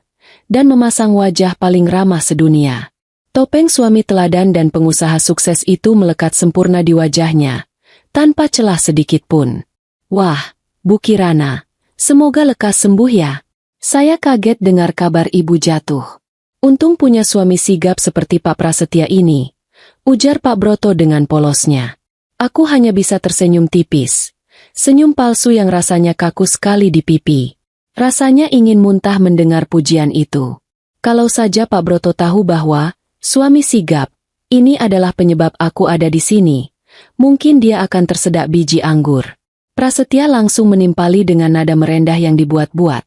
dan memasang wajah paling ramah sedunia. Topeng suami teladan dan pengusaha sukses itu melekat sempurna di wajahnya, tanpa celah sedikit pun. Wah, Bu Kirana, semoga lekas sembuh ya. Saya kaget dengar kabar ibu jatuh. Untung punya suami sigap seperti Pak Prasetya ini, ujar Pak Broto dengan polosnya. Aku hanya bisa tersenyum tipis. Senyum palsu yang rasanya kaku sekali di pipi. Rasanya ingin muntah mendengar pujian itu. Kalau saja Pak Broto tahu bahwa suami sigap, ini adalah penyebab aku ada di sini. Mungkin dia akan tersedak biji anggur. Prasetya langsung menimpali dengan nada merendah yang dibuat-buat.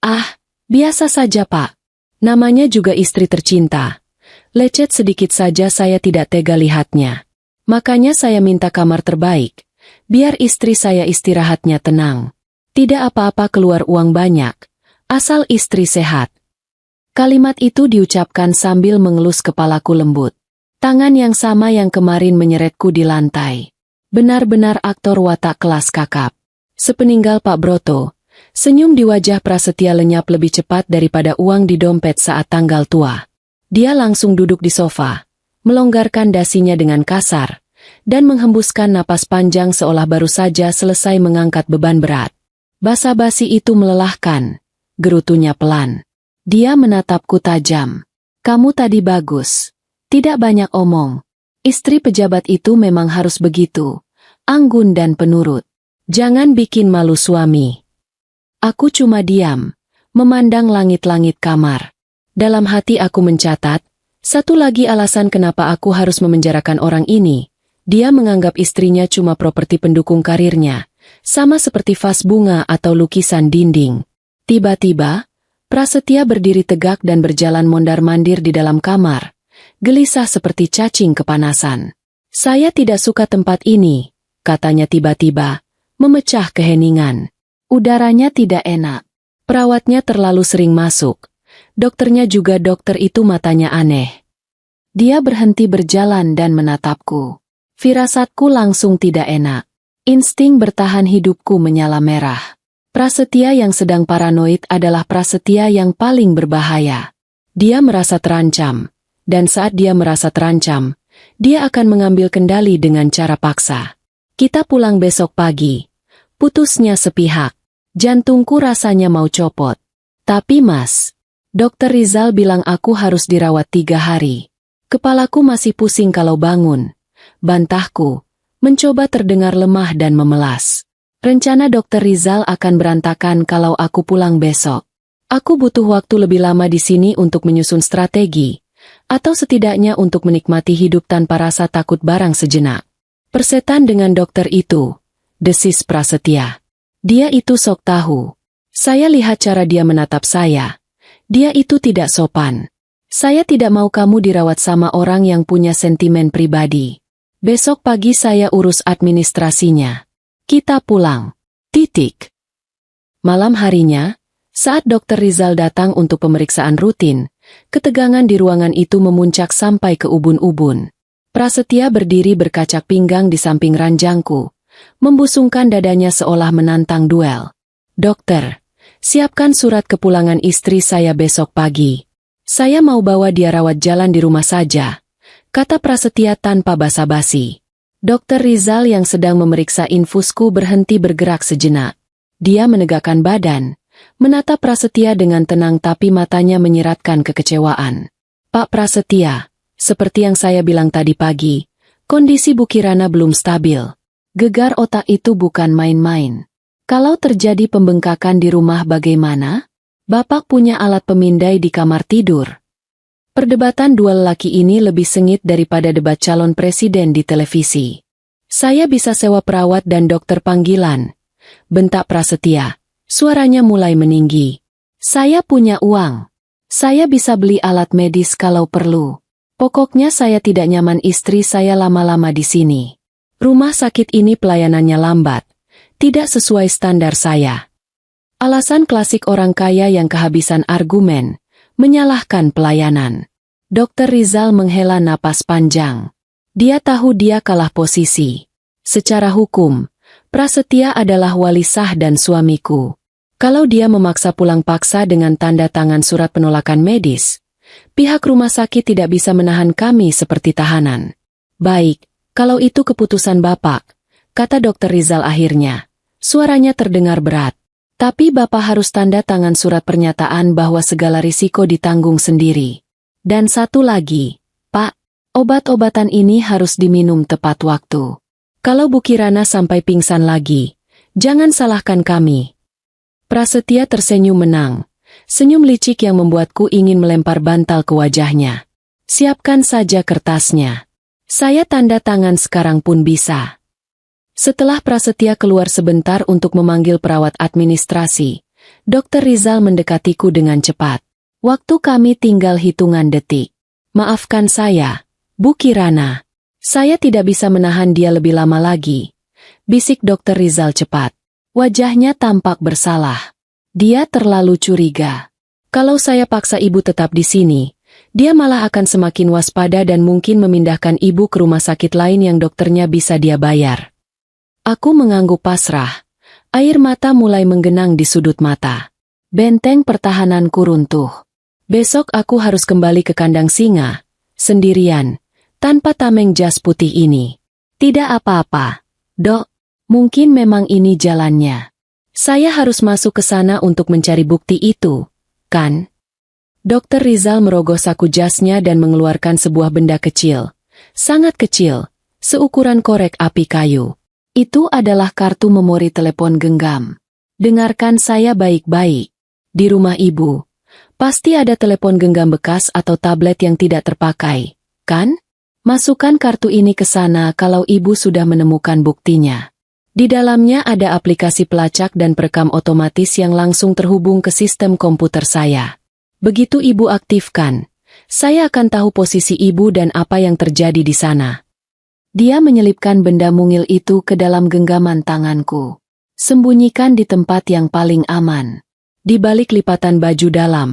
Ah, biasa saja Pak. Namanya juga istri tercinta. Lecet sedikit saja saya tidak tega lihatnya. Makanya saya minta kamar terbaik. Biar istri saya istirahatnya tenang. Tidak apa-apa keluar uang banyak. Asal istri sehat. Kalimat itu diucapkan sambil mengelus kepalaku lembut. Tangan yang sama yang kemarin menyeretku di lantai. Benar-benar aktor watak kelas kakap. Sepeninggal Pak Broto, Senyum di wajah Prasetya lenyap lebih cepat daripada uang di dompet saat tanggal tua. Dia langsung duduk di sofa, melonggarkan dasinya dengan kasar, dan menghembuskan napas panjang seolah baru saja selesai mengangkat beban berat. Basa-basi itu melelahkan, gerutunya pelan. Dia menatapku tajam. Kamu tadi bagus. Tidak banyak omong. Istri pejabat itu memang harus begitu, anggun dan penurut. Jangan bikin malu suami. Aku cuma diam, memandang langit-langit kamar. Dalam hati aku mencatat, satu lagi alasan kenapa aku harus memenjarakan orang ini. Dia menganggap istrinya cuma properti pendukung karirnya, sama seperti vas bunga atau lukisan dinding. Tiba-tiba, Prasetya berdiri tegak dan berjalan mondar-mandir di dalam kamar, gelisah seperti cacing kepanasan. Saya tidak suka tempat ini, katanya tiba-tiba, memecah keheningan. Udaranya tidak enak. Perawatnya terlalu sering masuk. Dokternya juga dokter itu matanya aneh. Dia berhenti berjalan dan menatapku. Firasatku langsung tidak enak. Insting bertahan hidupku menyala merah. Prasetya yang sedang paranoid adalah Prasetya yang paling berbahaya. Dia merasa terancam, dan saat dia merasa terancam, dia akan mengambil kendali dengan cara paksa. Kita pulang besok pagi. Putusnya sepihak. Jantungku rasanya mau copot. Tapi Mas, Dokter Rizal bilang aku harus dirawat 3 hari. Kepalaku masih pusing kalau bangun. Bantahku, mencoba terdengar lemah dan memelas. Rencana Dokter Rizal akan berantakan kalau aku pulang besok. Aku butuh waktu lebih lama di sini untuk menyusun strategi, atau setidaknya untuk menikmati hidup tanpa rasa takut barang sejenak. Persetan dengan dokter itu, desis Prasetya. Dia itu sok tahu. Saya lihat cara dia menatap saya. Dia itu tidak sopan. Saya tidak mau kamu dirawat sama orang yang punya sentimen pribadi. Besok pagi saya urus administrasinya. Kita pulang. Titik. Malam harinya, saat Dokter Rizal datang untuk pemeriksaan rutin, ketegangan di ruangan itu memuncak sampai ke ubun-ubun. Prasetya berdiri berkacak pinggang di samping ranjangku, membusungkan dadanya seolah menantang duel. Dokter, siapkan surat kepulangan istri saya besok pagi. Saya mau bawa dia rawat jalan di rumah saja, kata Prasetya tanpa basa-basi. Dokter Rizal yang sedang memeriksa infusku berhenti bergerak sejenak. Dia menegakkan badan, menatap Prasetya dengan tenang tapi matanya menyiratkan kekecewaan. Pak Prasetya, seperti yang saya bilang tadi pagi, kondisi Bu Kirana belum stabil. Gegar otak itu bukan main-main. Kalau terjadi pembengkakan di rumah bagaimana? Bapak punya alat pemindai di kamar tidur. Perdebatan dua lelaki ini lebih sengit daripada debat calon presiden di televisi. Saya bisa sewa perawat dan dokter panggilan, bentak Prasetya. Suaranya mulai meninggi. Saya punya uang. Saya bisa beli alat medis kalau perlu. Pokoknya saya tidak nyaman istri saya lama-lama di sini. Rumah sakit ini pelayanannya lambat, tidak sesuai standar saya. Alasan klasik orang kaya yang kehabisan argumen, menyalahkan pelayanan. Dokter Rizal menghela napas panjang. Dia tahu dia kalah posisi. Secara hukum, Prasetya adalah wali sah dan suamiku. Kalau dia memaksa pulang paksa dengan tanda tangan surat penolakan medis, pihak rumah sakit tidak bisa menahan kami seperti tahanan. Baik, kalau itu keputusan Bapak, kata Dokter Rizal akhirnya. Suaranya terdengar berat. Tapi Bapak harus tanda tangan surat pernyataan bahwa segala risiko ditanggung sendiri. Dan satu lagi, Pak, obat-obatan ini harus diminum tepat waktu. Kalau Bu Kirana sampai pingsan lagi, jangan salahkan kami. Prasetya tersenyum menang, senyum licik yang membuatku ingin melempar bantal ke wajahnya. Siapkan saja kertasnya. Saya tanda tangan sekarang pun bisa. Setelah Prasetya keluar sebentar untuk memanggil perawat administrasi, Dokter Rizal mendekatiku dengan cepat. Waktu kami tinggal hitungan detik. Maafkan saya, Bu Kirana. Saya tidak bisa menahan dia lebih lama lagi. Bisik Dokter Rizal cepat. Wajahnya tampak bersalah. Dia terlalu curiga. Kalau saya paksa ibu tetap di sini, dia malah akan semakin waspada dan mungkin memindahkan ibu ke rumah sakit lain yang dokternya bisa dia bayar. Aku mengangguk pasrah. Air mata mulai menggenang di sudut mata. Benteng pertahananku runtuh. Besok aku harus kembali ke kandang singa, sendirian, tanpa tameng jas putih ini. Tidak apa-apa, Dok. Mungkin memang ini jalannya. Saya harus masuk ke sana untuk mencari bukti itu, kan? Dokter Rizal merogoh saku jasnya dan mengeluarkan sebuah benda kecil. Sangat kecil, seukuran korek api kayu. Itu adalah kartu memori telepon genggam. Dengarkan saya baik-baik. Di rumah ibu, pasti ada telepon genggam bekas atau tablet yang tidak terpakai, kan? Masukkan kartu ini ke sana kalau ibu sudah menemukan buktinya. Di dalamnya ada aplikasi pelacak dan perekam otomatis yang langsung terhubung ke sistem komputer saya. Begitu ibu aktifkan, saya akan tahu posisi ibu dan apa yang terjadi di sana. Dia menyelipkan benda mungil itu ke dalam genggaman tanganku. Sembunyikan di tempat yang paling aman. Di balik lipatan baju dalam.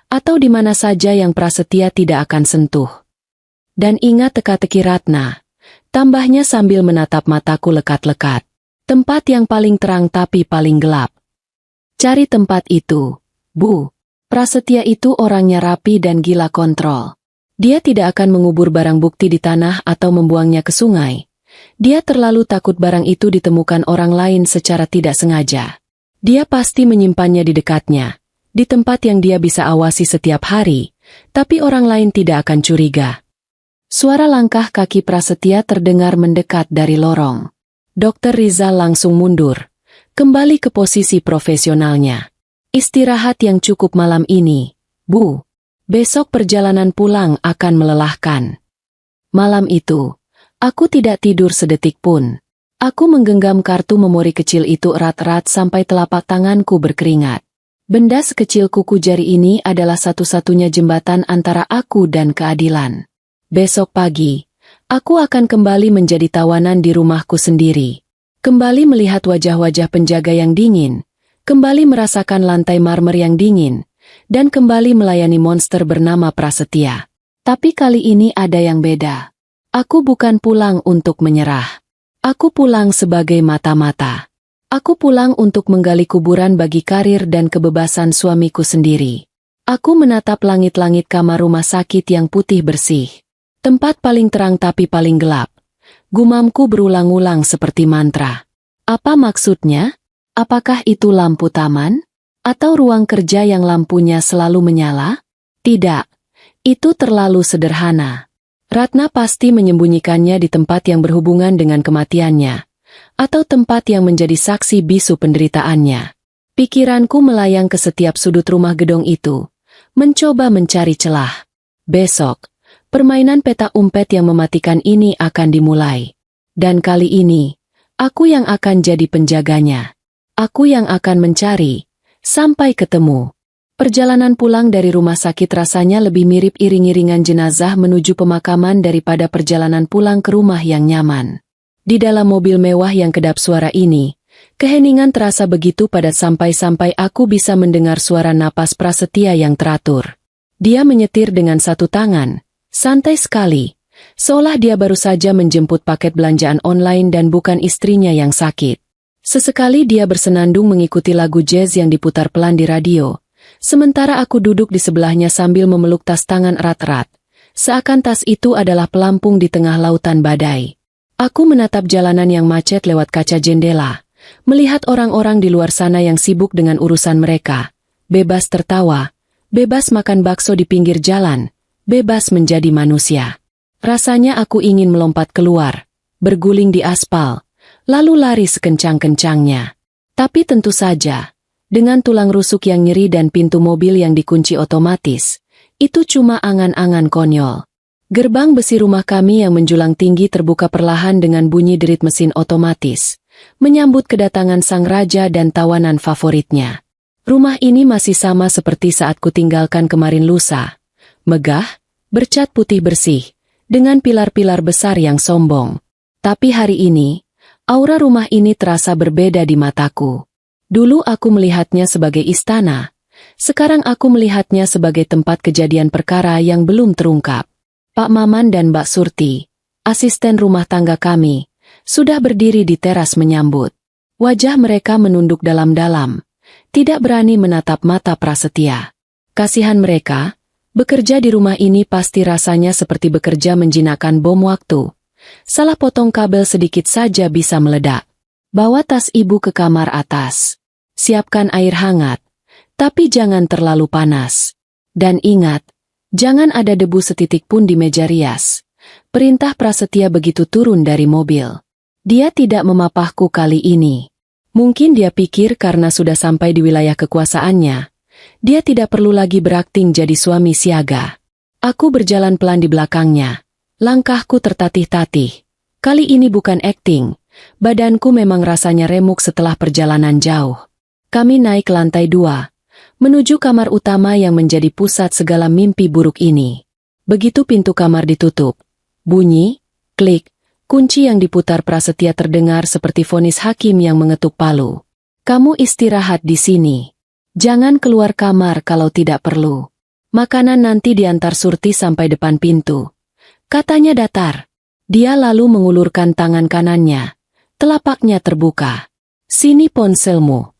Atau di mana saja yang Prasetya tidak akan sentuh. Dan ingat teka-teki Ratna. Tambahnya sambil menatap mataku lekat-lekat. Tempat yang paling terang tapi paling gelap. Cari tempat itu, Bu. Prasetya itu orangnya rapi dan gila kontrol. Dia tidak akan mengubur barang bukti di tanah atau membuangnya ke sungai. Dia terlalu takut barang itu ditemukan orang lain secara tidak sengaja. Dia pasti menyimpannya di dekatnya, di tempat yang dia bisa awasi setiap hari, tapi orang lain tidak akan curiga. Suara langkah kaki Prasetya terdengar mendekat dari lorong. Dokter Rizal langsung mundur, kembali ke posisi profesionalnya. Istirahat yang cukup malam ini, Bu. Besok perjalanan pulang akan melelahkan. Malam itu, aku tidak tidur sedetik pun. Aku menggenggam kartu memori kecil itu erat-erat sampai telapak tanganku berkeringat. Benda sekecil kuku jari ini adalah satu-satunya jembatan antara aku dan keadilan. Besok pagi, aku akan kembali menjadi tawanan di rumahku sendiri. Kembali melihat wajah-wajah penjaga yang dingin, kembali merasakan lantai marmer yang dingin, dan kembali melayani monster bernama Prasetya. Tapi kali ini ada yang beda. Aku bukan pulang untuk menyerah. Aku pulang sebagai mata-mata. Aku pulang untuk menggali kuburan bagi karir dan kebebasan suamiku sendiri. Aku menatap langit-langit kamar rumah sakit yang putih bersih. Tempat paling terang tapi paling gelap. Gumamku berulang-ulang seperti mantra. Apa maksudnya? Apakah itu lampu taman? Atau ruang kerja yang lampunya selalu menyala? Tidak, itu terlalu sederhana. Ratna pasti menyembunyikannya di tempat yang berhubungan dengan kematiannya, atau tempat yang menjadi saksi bisu penderitaannya. Pikiranku melayang ke setiap sudut rumah gedong itu, mencoba mencari celah. Besok, permainan peta umpet yang mematikan ini akan dimulai. Dan kali ini, aku yang akan jadi penjaganya. Aku yang akan mencari, sampai ketemu. Perjalanan pulang dari rumah sakit rasanya lebih mirip iring-iringan jenazah menuju pemakaman daripada perjalanan pulang ke rumah yang nyaman. Di dalam mobil mewah yang kedap suara ini, keheningan terasa begitu padat sampai-sampai aku bisa mendengar suara napas Prasetya yang teratur. Dia menyetir dengan satu tangan, santai sekali, seolah dia baru saja menjemput paket belanjaan online dan bukan istrinya yang sakit. Sesekali dia bersenandung mengikuti lagu jazz yang diputar pelan di radio, sementara aku duduk di sebelahnya sambil memeluk tas tangan erat-erat, seakan tas itu adalah pelampung di tengah lautan badai. Aku menatap jalanan yang macet lewat kaca jendela, melihat orang-orang di luar sana yang sibuk dengan urusan mereka, bebas tertawa, bebas makan bakso di pinggir jalan, bebas menjadi manusia. Rasanya aku ingin melompat keluar, berguling di aspal, lalu lari sekencang-kencangnya. Tapi tentu saja, dengan tulang rusuk yang nyeri dan pintu mobil yang dikunci otomatis, itu cuma angan-angan konyol. Gerbang besi rumah kami yang menjulang tinggi terbuka perlahan dengan bunyi derit mesin otomatis, menyambut kedatangan sang raja dan tawanan favoritnya. Rumah ini masih sama seperti saat kutinggalkan kemarin lusa. Megah, bercat putih bersih, dengan pilar-pilar besar yang sombong. Tapi hari ini, aura rumah ini terasa berbeda di mataku. Dulu aku melihatnya sebagai istana, sekarang aku melihatnya sebagai tempat kejadian perkara yang belum terungkap. Pak Maman dan Mbak Surti, asisten rumah tangga kami, sudah berdiri di teras menyambut. Wajah mereka menunduk dalam-dalam, tidak berani menatap mata Prasetya. Kasihan mereka, bekerja di rumah ini pasti rasanya seperti bekerja menjinakkan bom waktu. Salah potong kabel sedikit saja bisa meledak. Bawa tas ibu ke kamar atas. Siapkan air hangat, tapi jangan terlalu panas. Dan ingat, jangan ada debu setitik pun di meja rias. Perintah Prasetya begitu turun dari mobil. Dia tidak memapahku kali ini. Mungkin dia pikir karena sudah sampai di wilayah kekuasaannya, dia tidak perlu lagi berakting jadi suami siaga. Aku berjalan pelan di belakangnya. Langkahku tertatih-tatih. Kali ini bukan akting. Badanku memang rasanya remuk setelah perjalanan jauh. Kami naik ke lantai 2, menuju kamar utama yang menjadi pusat segala mimpi buruk ini. Begitu pintu kamar ditutup, bunyi, klik, kunci yang diputar Prasetya terdengar seperti vonis hakim yang mengetuk palu. Kamu istirahat di sini. Jangan keluar kamar kalau tidak perlu. Makanan nanti diantar Surti sampai depan pintu. Katanya datar. Dia lalu mengulurkan tangan kanannya. Telapaknya terbuka. Sini ponselmu.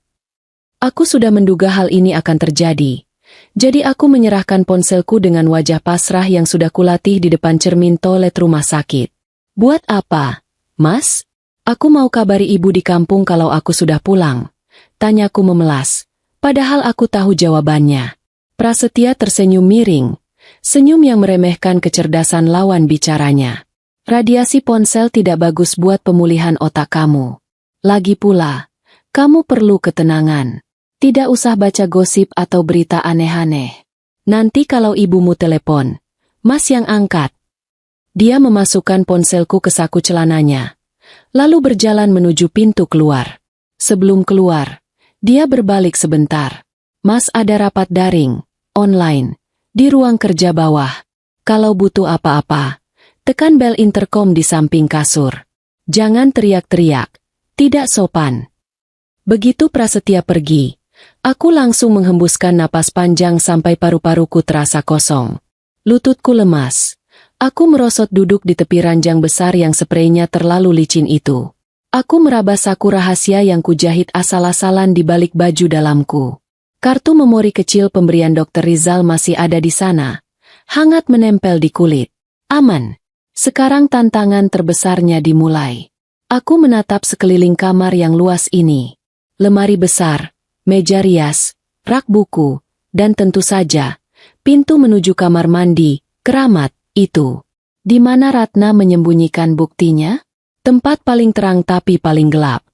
Aku sudah menduga hal ini akan terjadi. Jadi aku menyerahkan ponselku dengan wajah pasrah yang sudah kulatih di depan cermin toilet rumah sakit. Buat apa, Mas? Aku mau kabari ibu di kampung kalau aku sudah pulang. Tanyaku memelas. Padahal aku tahu jawabannya. Prasetya tersenyum miring. Senyum yang meremehkan kecerdasan lawan bicaranya. Radiasi ponsel tidak bagus buat pemulihan otak kamu. Lagi pula, kamu perlu ketenangan. Tidak usah baca gosip atau berita aneh-aneh. Nanti kalau ibumu telepon, Mas yang angkat. Dia memasukkan ponselku ke saku celananya, lalu berjalan menuju pintu keluar. Sebelum keluar, dia berbalik sebentar. Mas, ada rapat daring, online, di ruang kerja bawah. Kalau butuh apa-apa, tekan bel intercom di samping kasur. Jangan teriak-teriak, tidak sopan. Begitu Prasetya pergi, aku langsung menghembuskan napas panjang sampai paru-paruku terasa kosong. Lututku lemas. Aku merosot duduk di tepi ranjang besar yang spraynya terlalu licin itu. Aku meraba saku rahasia yang kujahit asal-asalan di balik baju dalamku. Kartu memori kecil pemberian Dr. Rizal masih ada di sana, hangat menempel di kulit. Aman. Sekarang tantangan terbesarnya dimulai. Aku menatap sekeliling kamar yang luas ini. Lemari besar, meja rias, rak buku, dan tentu saja, pintu menuju kamar mandi, keramat, itu. Di mana Ratna menyembunyikan buktinya? Tempat paling terang tapi paling gelap.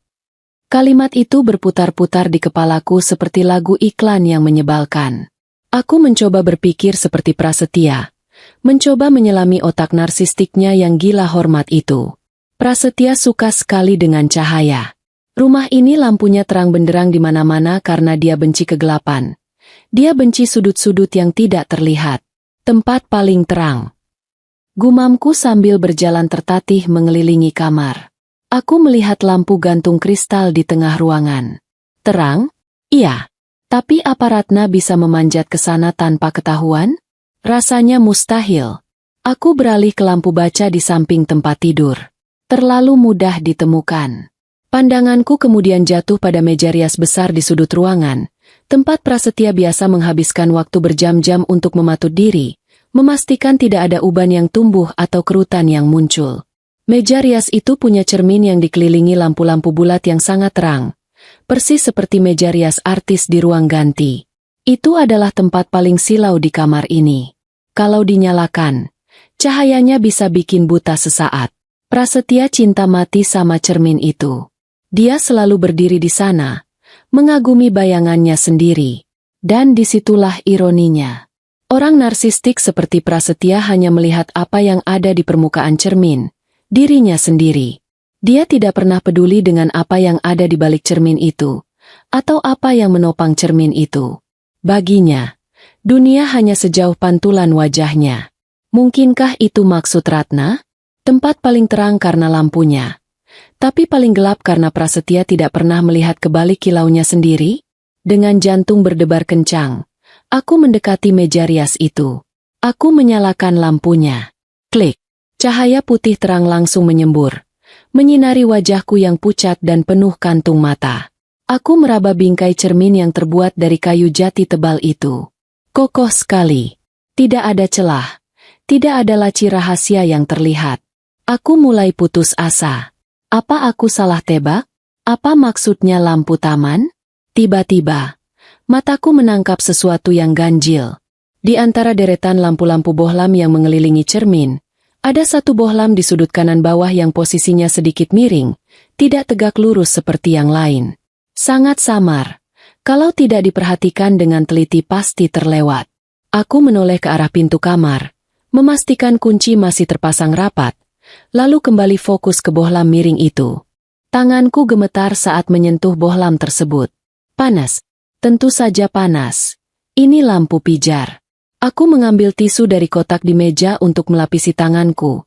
Kalimat itu berputar-putar di kepalaku seperti lagu iklan yang menyebalkan. Aku mencoba berpikir seperti Prasetya. Mencoba menyelami otak narsistiknya yang gila hormat itu. Prasetya suka sekali dengan cahaya. Rumah ini lampunya terang benderang di mana-mana karena dia benci kegelapan. Dia benci sudut-sudut yang tidak terlihat. Tempat paling terang. Gumamku sambil berjalan tertatih mengelilingi kamar. Aku melihat lampu gantung kristal di tengah ruangan. Terang? Iya. Tapi apa Ratna bisa memanjat ke sana tanpa ketahuan? Rasanya mustahil. Aku beralih ke lampu baca di samping tempat tidur. Terlalu mudah ditemukan. Pandanganku kemudian jatuh pada meja rias besar di sudut ruangan, tempat Prasetya biasa menghabiskan waktu berjam-jam untuk mematut diri, memastikan tidak ada uban yang tumbuh atau kerutan yang muncul. Meja rias itu punya cermin yang dikelilingi lampu-lampu bulat yang sangat terang, persis seperti meja rias artis di ruang ganti. Itu adalah tempat paling silau di kamar ini. Kalau dinyalakan, cahayanya bisa bikin buta sesaat. Prasetya cinta mati sama cermin itu. Dia selalu berdiri di sana, mengagumi bayangannya sendiri. Dan disitulah ironinya. Orang narsistik seperti Prasetya hanya melihat apa yang ada di permukaan cermin, dirinya sendiri. Dia tidak pernah peduli dengan apa yang ada di balik cermin itu, atau apa yang menopang cermin itu. Baginya, dunia hanya sejauh pantulan wajahnya. Mungkinkah itu maksud Ratna? Tempat paling terang karena lampunya, tapi paling gelap karena Prasetya tidak pernah melihat ke balik kilaunya sendiri? Dengan jantung berdebar kencang, aku mendekati meja rias itu. Aku menyalakan lampunya. Klik. Cahaya putih terang langsung menyembur, menyinari wajahku yang pucat dan penuh kantung mata. Aku meraba bingkai cermin yang terbuat dari kayu jati tebal itu. Kokoh sekali. Tidak ada celah. Tidak ada laci rahasia yang terlihat. Aku mulai putus asa. Apa aku salah tebak? Apa maksudnya lampu taman? Tiba-tiba, mataku menangkap sesuatu yang ganjil. Di antara deretan lampu-lampu bohlam yang mengelilingi cermin, ada satu bohlam di sudut kanan bawah yang posisinya sedikit miring, tidak tegak lurus seperti yang lain. Sangat samar. Kalau tidak diperhatikan dengan teliti pasti terlewat. Aku menoleh ke arah pintu kamar, memastikan kunci masih terpasang rapat, lalu kembali fokus ke bohlam miring itu. Tanganku gemetar saat menyentuh bohlam tersebut. Panas. Tentu saja panas. Ini lampu pijar. Aku mengambil tisu dari kotak di meja untuk melapisi tanganku,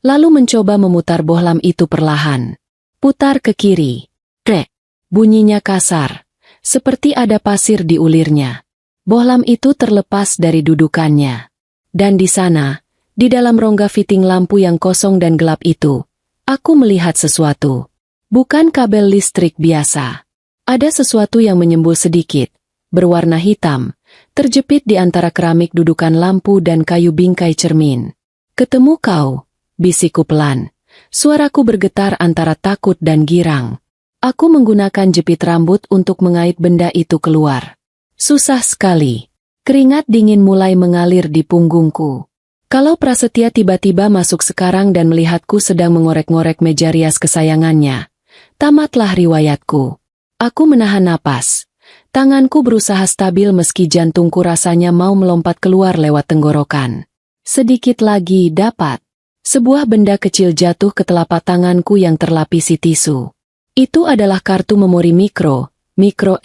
lalu mencoba memutar bohlam itu perlahan. Putar ke kiri. Krek. Bunyinya kasar, seperti ada pasir di ulirnya. Bohlam itu terlepas dari dudukannya. Dan di sana, di dalam rongga fitting lampu yang kosong dan gelap itu, aku melihat sesuatu. Bukan kabel listrik biasa. Ada sesuatu yang menyembul sedikit, berwarna hitam, terjepit di antara keramik dudukan lampu dan kayu bingkai cermin. Ketemu kau, bisikku pelan. Suaraku bergetar antara takut dan girang. Aku menggunakan jepit rambut untuk mengait benda itu keluar. Susah sekali. Keringat dingin mulai mengalir di punggungku. Kalau Prasetya tiba-tiba masuk sekarang dan melihatku sedang mengorek-ngorek meja rias kesayangannya, tamatlah riwayatku. Aku menahan napas. Tanganku berusaha stabil meski jantungku rasanya mau melompat keluar lewat tenggorokan. Sedikit lagi dapat. Sebuah benda kecil jatuh ke telapak tanganku yang terlapisi tisu. Itu adalah kartu memori micro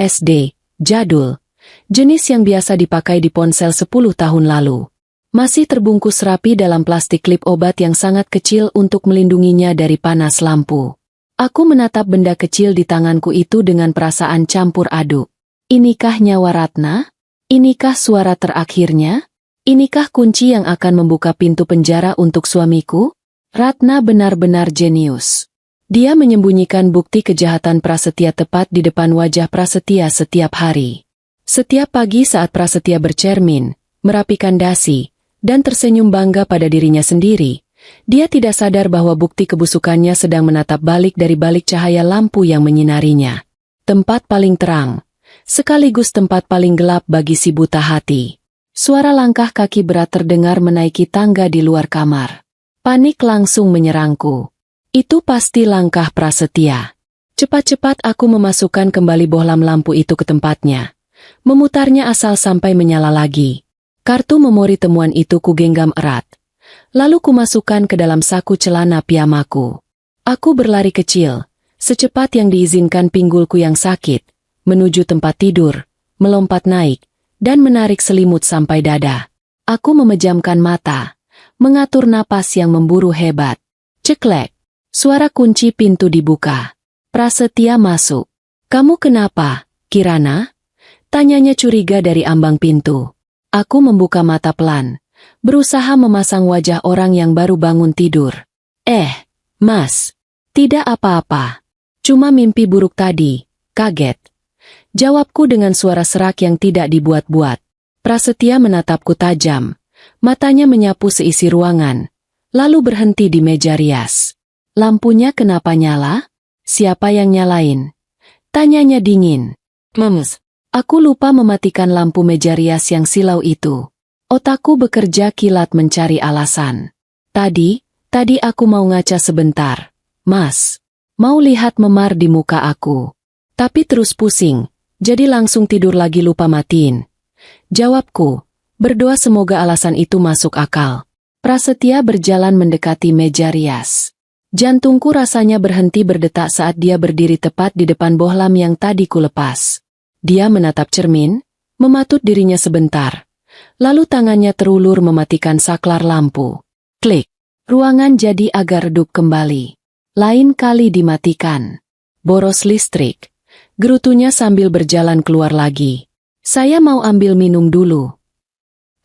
SD, jadul, jenis yang biasa dipakai di ponsel 10 tahun lalu. Masih terbungkus rapi dalam plastik klip obat yang sangat kecil untuk melindunginya dari panas lampu. Aku menatap benda kecil di tanganku itu dengan perasaan campur aduk. Inikah nyawa Ratna? Inikah suara terakhirnya? Inikah kunci yang akan membuka pintu penjara untuk suamiku? Ratna benar-benar jenius. Dia menyembunyikan bukti kejahatan Prasetya tepat di depan wajah Prasetya setiap hari. Setiap pagi saat Prasetya bercermin, merapikan dasi, dan tersenyum bangga pada dirinya sendiri, dia tidak sadar bahwa bukti kebusukannya sedang menatap balik dari balik cahaya lampu yang menyinarinya. Tempat paling terang, sekaligus tempat paling gelap bagi si buta hati. Suara langkah kaki berat terdengar menaiki tangga di luar kamar. Panik langsung menyerangku. Itu pasti langkah Prasetya. Cepat-cepat aku memasukkan kembali bohlam lampu itu ke tempatnya. Memutarnya asal sampai menyala lagi. Kartu memori temuan itu kugenggam erat. Lalu kumasukkan ke dalam saku celana piyamaku. Aku berlari kecil, secepat yang diizinkan pinggulku yang sakit, menuju tempat tidur, melompat naik, dan menarik selimut sampai dada. Aku memejamkan mata, mengatur napas yang memburu hebat. Ceklek. Suara kunci pintu dibuka. Prasetya masuk. "Kamu kenapa, Kirana?" Tanyanya curiga dari ambang pintu. Aku membuka mata pelan, berusaha memasang wajah orang yang baru bangun tidur. Mas, tidak apa-apa. Cuma mimpi buruk tadi, kaget. Jawabku dengan suara serak yang tidak dibuat-buat. Prasetya menatapku tajam. Matanya menyapu seisi ruangan, lalu berhenti di meja rias. "Lampunya kenapa nyala? Siapa yang nyalain?" Tanyanya dingin. "Memes." Aku lupa mematikan lampu meja rias yang silau itu. Otakku bekerja kilat mencari alasan. Tadi aku mau ngaca sebentar. Mas, mau lihat memar di muka aku. Tapi terus pusing, jadi langsung tidur lagi lupa matiin. Jawabku, berdoa semoga alasan itu masuk akal. Prasetya berjalan mendekati meja rias. Jantungku rasanya berhenti berdetak saat dia berdiri tepat di depan bohlam yang tadi kulepas. Dia menatap cermin, mematut dirinya sebentar. Lalu tangannya terulur mematikan saklar lampu. Klik. Ruangan jadi agak redup kembali. Lain kali dimatikan. Boros listrik. Gerutunya sambil berjalan keluar lagi. "Saya mau ambil minum dulu."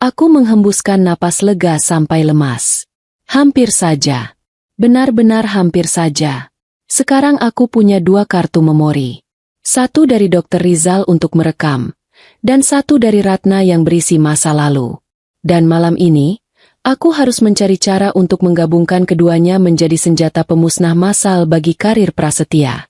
Aku menghembuskan napas lega sampai lemas. Hampir saja. Benar-benar hampir saja. Sekarang aku punya 2 kartu memori. Satu dari Dr. Rizal untuk merekam, dan satu dari Ratna yang berisi masa lalu. Dan malam ini, aku harus mencari cara untuk menggabungkan keduanya menjadi senjata pemusnah massal bagi karir Prasetya.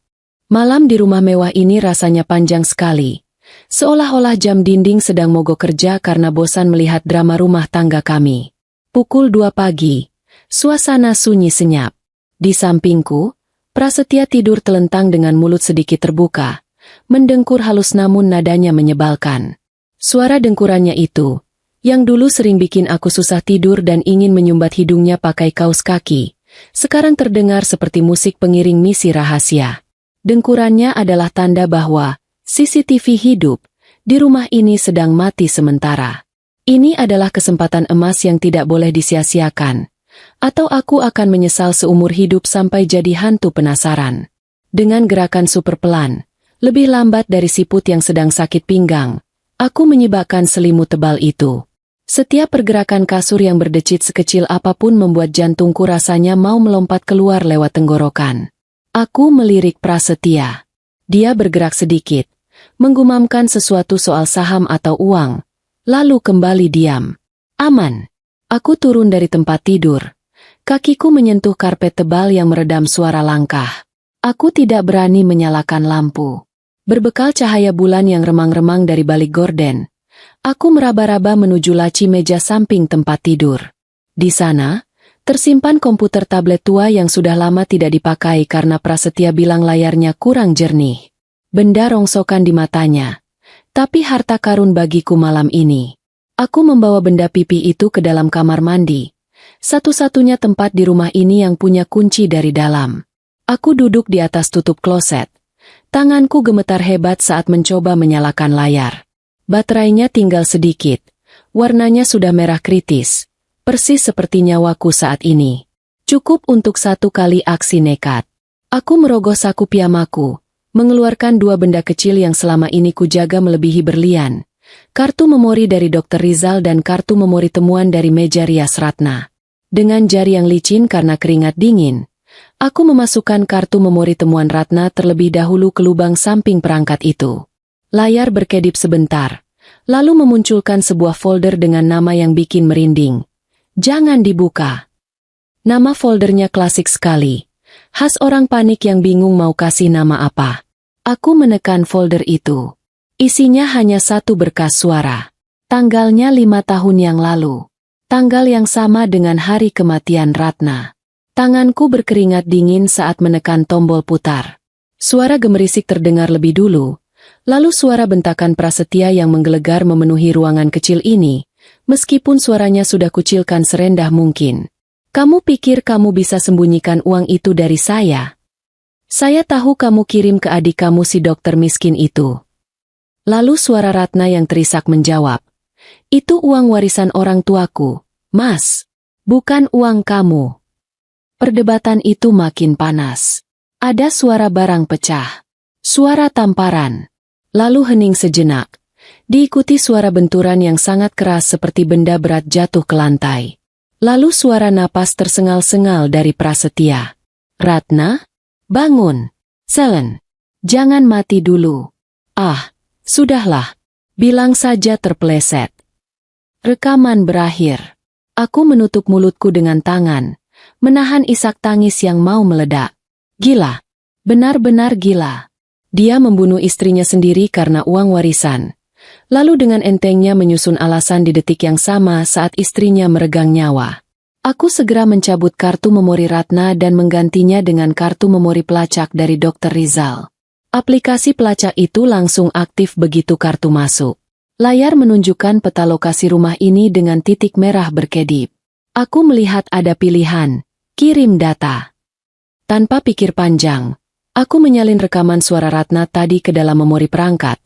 Malam di rumah mewah ini rasanya panjang sekali. Seolah-olah jam dinding sedang mogok kerja karena bosan melihat drama rumah tangga kami. Pukul 2 pagi, suasana sunyi senyap. Di sampingku, Prasetya tidur telentang dengan mulut sedikit terbuka, mendengkur halus namun nadanya menyebalkan. Suara dengkurannya itu, yang dulu sering bikin aku susah tidur dan ingin menyumbat hidungnya pakai kaos kaki, sekarang terdengar seperti musik pengiring misi rahasia. Dengkurannya adalah tanda bahwa CCTV hidup di rumah ini sedang mati sementara. Ini adalah kesempatan emas yang tidak boleh disia-siakan, atau aku akan menyesal seumur hidup sampai jadi hantu penasaran. Dengan gerakan super pelan, lebih lambat dari siput yang sedang sakit pinggang, aku menyibakkan selimut tebal itu. Setiap pergerakan kasur yang berdecit sekecil apapun membuat jantungku rasanya mau melompat keluar lewat tenggorokan. Aku melirik Prasetya. Dia bergerak sedikit, menggumamkan sesuatu soal saham atau uang, lalu kembali diam. Aman. Aku turun dari tempat tidur. Kakiku menyentuh karpet tebal yang meredam suara langkah. Aku tidak berani menyalakan lampu. Berbekal cahaya bulan yang remang-remang dari balik gorden, aku meraba-raba menuju laci meja samping tempat tidur. Di sana, tersimpan komputer tablet tua yang sudah lama tidak dipakai karena Prasetya bilang layarnya kurang jernih. Benda rongsokan di matanya. Tapi harta karun bagiku malam ini. Aku membawa benda pipi itu ke dalam kamar mandi. Satu-satunya tempat di rumah ini yang punya kunci dari dalam. Aku duduk di atas tutup kloset. Tanganku gemetar hebat saat mencoba menyalakan layar. Baterainya tinggal sedikit. Warnanya sudah merah kritis. Persis seperti nyawaku saat ini. Cukup untuk 1 kali aksi nekat. Aku merogoh saku piyamaku, mengeluarkan 2 benda kecil yang selama ini kujaga melebihi berlian. Kartu memori dari Dr. Rizal dan kartu memori temuan dari meja rias Ratna. Dengan jari yang licin karena keringat dingin, aku memasukkan kartu memori temuan Ratna terlebih dahulu ke lubang samping perangkat itu. Layar berkedip sebentar, lalu memunculkan sebuah folder dengan nama yang bikin merinding. Jangan dibuka. Nama foldernya klasik sekali. Khas orang panik yang bingung mau kasih nama apa. Aku menekan folder itu. Isinya hanya 1 berkas suara. Tanggalnya 5 tahun yang lalu. Tanggal yang sama dengan hari kematian Ratna. Tanganku berkeringat dingin saat menekan tombol putar. Suara gemerisik terdengar lebih dulu, lalu suara bentakan Prasetya yang menggelegar memenuhi ruangan kecil ini, meskipun suaranya sudah kucilkan serendah mungkin. Kamu pikir kamu bisa sembunyikan uang itu dari saya? Saya tahu kamu kirim ke adik kamu si dokter miskin itu. Lalu suara Ratna yang terisak menjawab, itu uang warisan orang tuaku, Mas. Bukan uang kamu. Perdebatan itu makin panas. Ada suara barang pecah. Suara tamparan. Lalu hening sejenak. Diikuti suara benturan yang sangat keras seperti benda berat jatuh ke lantai. Lalu suara napas tersengal-sengal dari Prasetya. Ratna? Bangun. Selen. Jangan mati dulu. Ah, sudahlah. Bilang saja terpeleset. Rekaman berakhir. Aku menutup mulutku dengan tangan, menahan isak tangis yang mau meledak. Gila. Benar-benar gila. Dia membunuh istrinya sendiri karena uang warisan. Lalu dengan entengnya menyusun alasan di detik yang sama saat istrinya meregang nyawa. Aku segera mencabut kartu memori Ratna dan menggantinya dengan kartu memori pelacak dari Dr. Rizal. Aplikasi pelacak itu langsung aktif begitu kartu masuk. Layar menunjukkan peta lokasi rumah ini dengan titik merah berkedip. Aku melihat ada pilihan, kirim data. Tanpa pikir panjang, aku menyalin rekaman suara Ratna tadi ke dalam memori perangkat,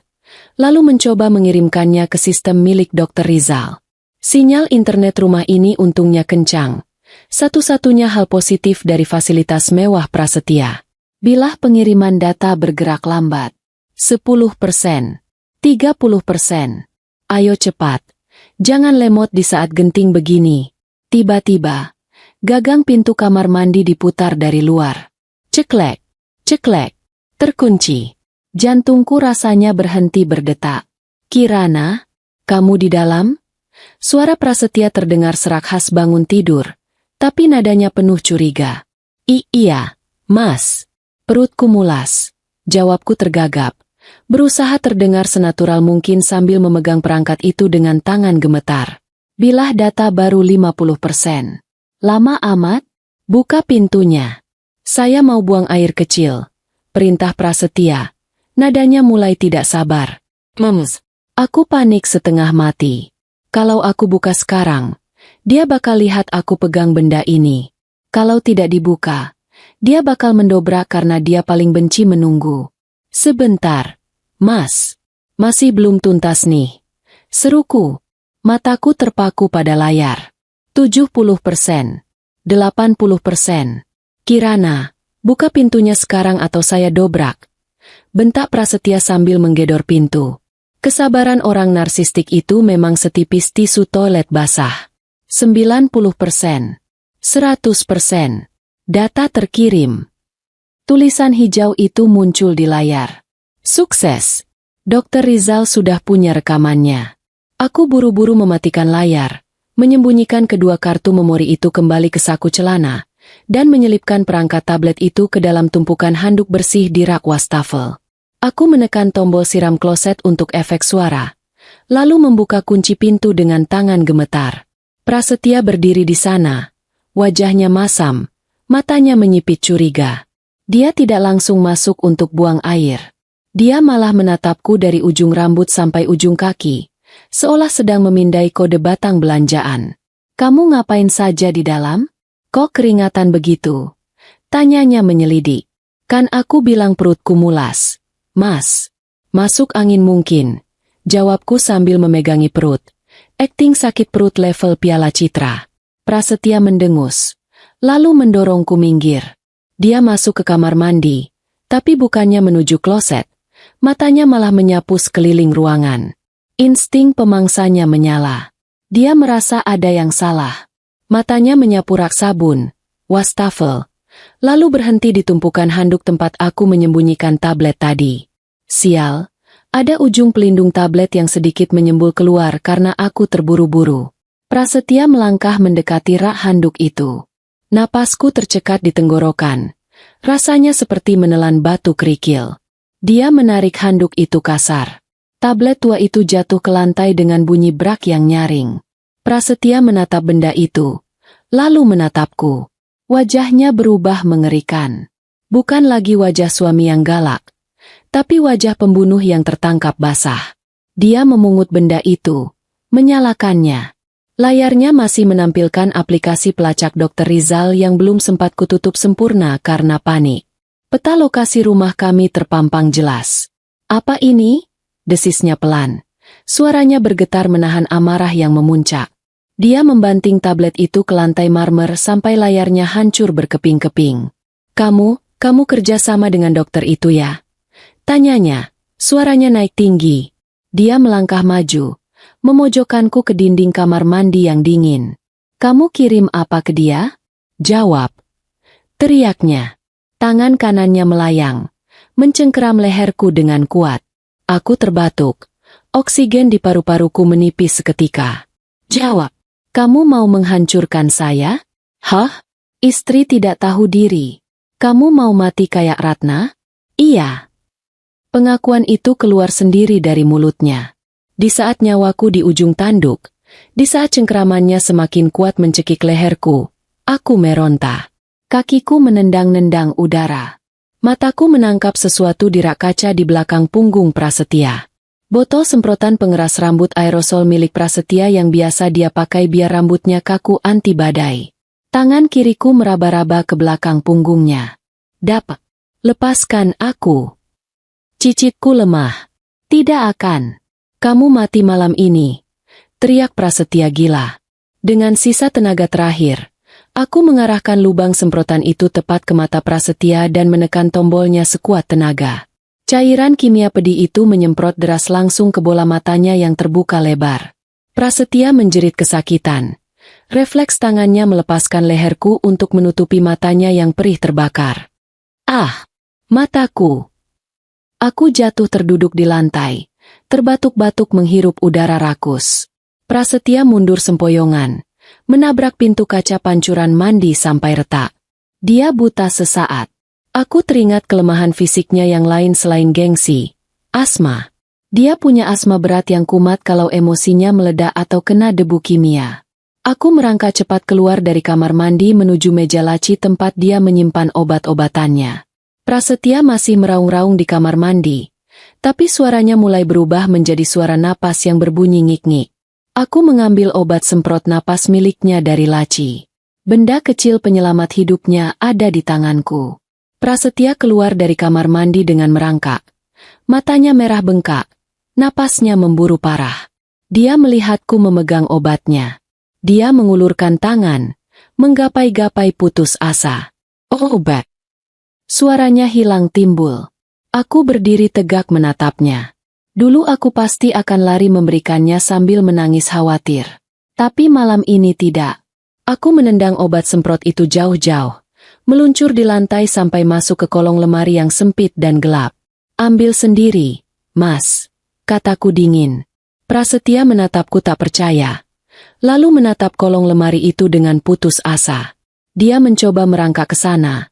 lalu mencoba mengirimkannya ke sistem milik Dr. Rizal. Sinyal internet rumah ini untungnya kencang. Satu-satunya hal positif dari fasilitas mewah Prasetya. Bilah pengiriman data bergerak lambat. 10%. 30%. Ayo cepat. Jangan lemot di saat genting begini. Tiba-tiba, gagang pintu kamar mandi diputar dari luar. Ceklek. Ceklek. Terkunci. Jantungku rasanya berhenti berdetak. Kirana, kamu di dalam? Suara Prasetya terdengar serak khas bangun tidur, tapi nadanya penuh curiga. Iya, Mas. Perutku mulas. Jawabku tergagap. Berusaha terdengar senatural mungkin sambil memegang perangkat itu dengan tangan gemetar. Bilah data baru 50%. Lama amat? Buka pintunya. Saya mau buang air kecil. Perintah Prasetya. Nadanya mulai tidak sabar. Memes. Aku panik setengah mati. Kalau aku buka sekarang, dia bakal lihat aku pegang benda ini. Kalau tidak dibuka, dia bakal mendobrak karena dia paling benci menunggu. Sebentar, Mas. Masih belum tuntas nih. Seruku. Mataku terpaku pada layar. 70%. 80%. Kirana, buka pintunya sekarang atau saya dobrak. Bentak Prasetya sambil menggedor pintu. Kesabaran orang narsistik itu memang setipis tisu toilet basah. 90%. 100%. Data terkirim. Tulisan hijau itu muncul di layar. Sukses. Dr. Rizal sudah punya rekamannya. Aku buru-buru mematikan layar, menyembunyikan kedua kartu memori itu kembali ke saku celana, dan menyelipkan perangkat tablet itu ke dalam tumpukan handuk bersih di rak wastafel. Aku menekan tombol siram kloset untuk efek suara, lalu membuka kunci pintu dengan tangan gemetar. Prasetya berdiri di sana, wajahnya masam, matanya menyipit curiga. Dia tidak langsung masuk untuk buang air. Dia malah menatapku dari ujung rambut sampai ujung kaki, seolah sedang memindai kode batang belanjaan. Kamu ngapain saja di dalam? Kok keringatan begitu? Tanyanya menyelidik. Kan aku bilang perutku mulas. Mas, masuk angin mungkin. Jawabku sambil memegangi perut. Akting sakit perut level Piala Citra. Prasetya mendengus, lalu mendorongku minggir. Dia masuk ke kamar mandi, tapi bukannya menuju kloset. Matanya malah menyapu sekeliling ruangan. Insting pemangsanya menyala. Dia merasa ada yang salah. Matanya menyapu rak sabun, wastafel, lalu berhenti di tumpukan handuk tempat aku menyembunyikan tablet tadi. Sial, ada ujung pelindung tablet yang sedikit menyembul keluar karena aku terburu-buru. Prasetya melangkah mendekati rak handuk itu. Napasku tercekat di tenggorokan. Rasanya seperti menelan batu kerikil. Dia menarik handuk itu kasar. Tablet tua itu jatuh ke lantai dengan bunyi brak yang nyaring. Prasetya menatap benda itu, lalu menatapku. Wajahnya berubah mengerikan. Bukan lagi wajah suami yang galak, tapi wajah pembunuh yang tertangkap basah. Dia memungut benda itu, menyalakannya. Layarnya masih menampilkan aplikasi pelacak Dr. Rizal yang belum sempat kututup sempurna karena panik. Peta lokasi rumah kami terpampang jelas. Apa ini? Desisnya pelan. Suaranya bergetar menahan amarah yang memuncak. Dia membanting tablet itu ke lantai marmer sampai layarnya hancur berkeping-keping. Kamu kerja sama dengan dokter itu ya? Tanyanya, suaranya naik tinggi. Dia melangkah maju, memojokkanku ke dinding kamar mandi yang dingin. Kamu kirim apa ke dia? Jawab. Teriaknya. Tangan kanannya melayang, mencengkeram leherku dengan kuat. Aku terbatuk. Oksigen di paru-paruku menipis seketika. Jawab. Kamu mau menghancurkan saya? Hah? Istri tidak tahu diri. Kamu mau mati kayak Ratna? Iya. Pengakuan itu keluar sendiri dari mulutnya. Di saat nyawaku di ujung tanduk, di saat cengkeramannya semakin kuat mencekik leherku, aku meronta. Kakiku menendang-nendang udara. Mataku menangkap sesuatu di rak kaca di belakang punggung Prasetya. Botol semprotan pengeras rambut aerosol milik Prasetya yang biasa dia pakai biar rambutnya kaku anti badai. Tangan kiriku meraba-raba ke belakang punggungnya. Dapat. Lepaskan aku. Cicitku lemah. Tidak akan. Kamu mati malam ini. Teriak Prasetya gila. Dengan sisa tenaga terakhir, aku mengarahkan lubang semprotan itu tepat ke mata Prasetya dan menekan tombolnya sekuat tenaga. Cairan kimia pedih itu menyemprot deras langsung ke bola matanya yang terbuka lebar. Prasetya menjerit kesakitan. Refleks tangannya melepaskan leherku untuk menutupi matanya yang perih terbakar. Ah! Mataku. Aku jatuh terduduk di lantai, terbatuk-batuk menghirup udara rakus. Prasetya mundur sempoyongan, menabrak pintu kaca pancuran mandi sampai retak. Dia buta sesaat. Aku teringat kelemahan fisiknya yang lain selain gengsi. Asma. Dia punya asma berat yang kumat kalau emosinya meledak atau kena debu kimia. Aku merangkak cepat keluar dari kamar mandi menuju meja laci tempat dia menyimpan obat-obatannya. Prasetya masih meraung-raung di kamar mandi, tapi suaranya mulai berubah menjadi suara napas yang berbunyi ngik-ngik. Aku mengambil obat semprot napas miliknya dari laci. Benda kecil penyelamat hidupnya ada di tanganku. Prasetya keluar dari kamar mandi dengan merangkak. Matanya merah bengkak, napasnya memburu parah. Dia melihatku memegang obatnya. Dia mengulurkan tangan, menggapai-gapai putus asa. Obat. Suaranya hilang timbul. Aku berdiri tegak menatapnya. Dulu aku pasti akan lari memberikannya sambil menangis khawatir. Tapi malam ini tidak. Aku menendang obat semprot itu jauh-jauh, meluncur di lantai sampai masuk ke kolong lemari yang sempit dan gelap. Ambil sendiri, Mas, kataku dingin. Prasetya menatapku tak percaya. Lalu menatap kolong lemari itu dengan putus asa. Dia mencoba merangkak ke sana,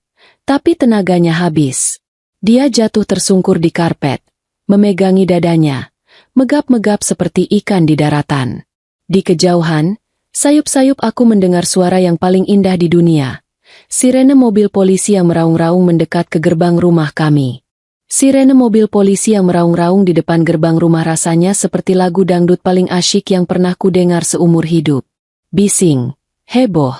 tapi tenaganya habis. Dia jatuh tersungkur di karpet, memegangi dadanya, megap-megap seperti ikan di daratan. Di kejauhan, sayup-sayup aku mendengar suara yang paling indah di dunia. Sirene mobil polisi yang meraung-raung mendekat ke gerbang rumah kami. Sirene mobil polisi yang meraung-raung di depan gerbang rumah rasanya seperti lagu dangdut paling asyik yang pernah kudengar seumur hidup. Bising, heboh,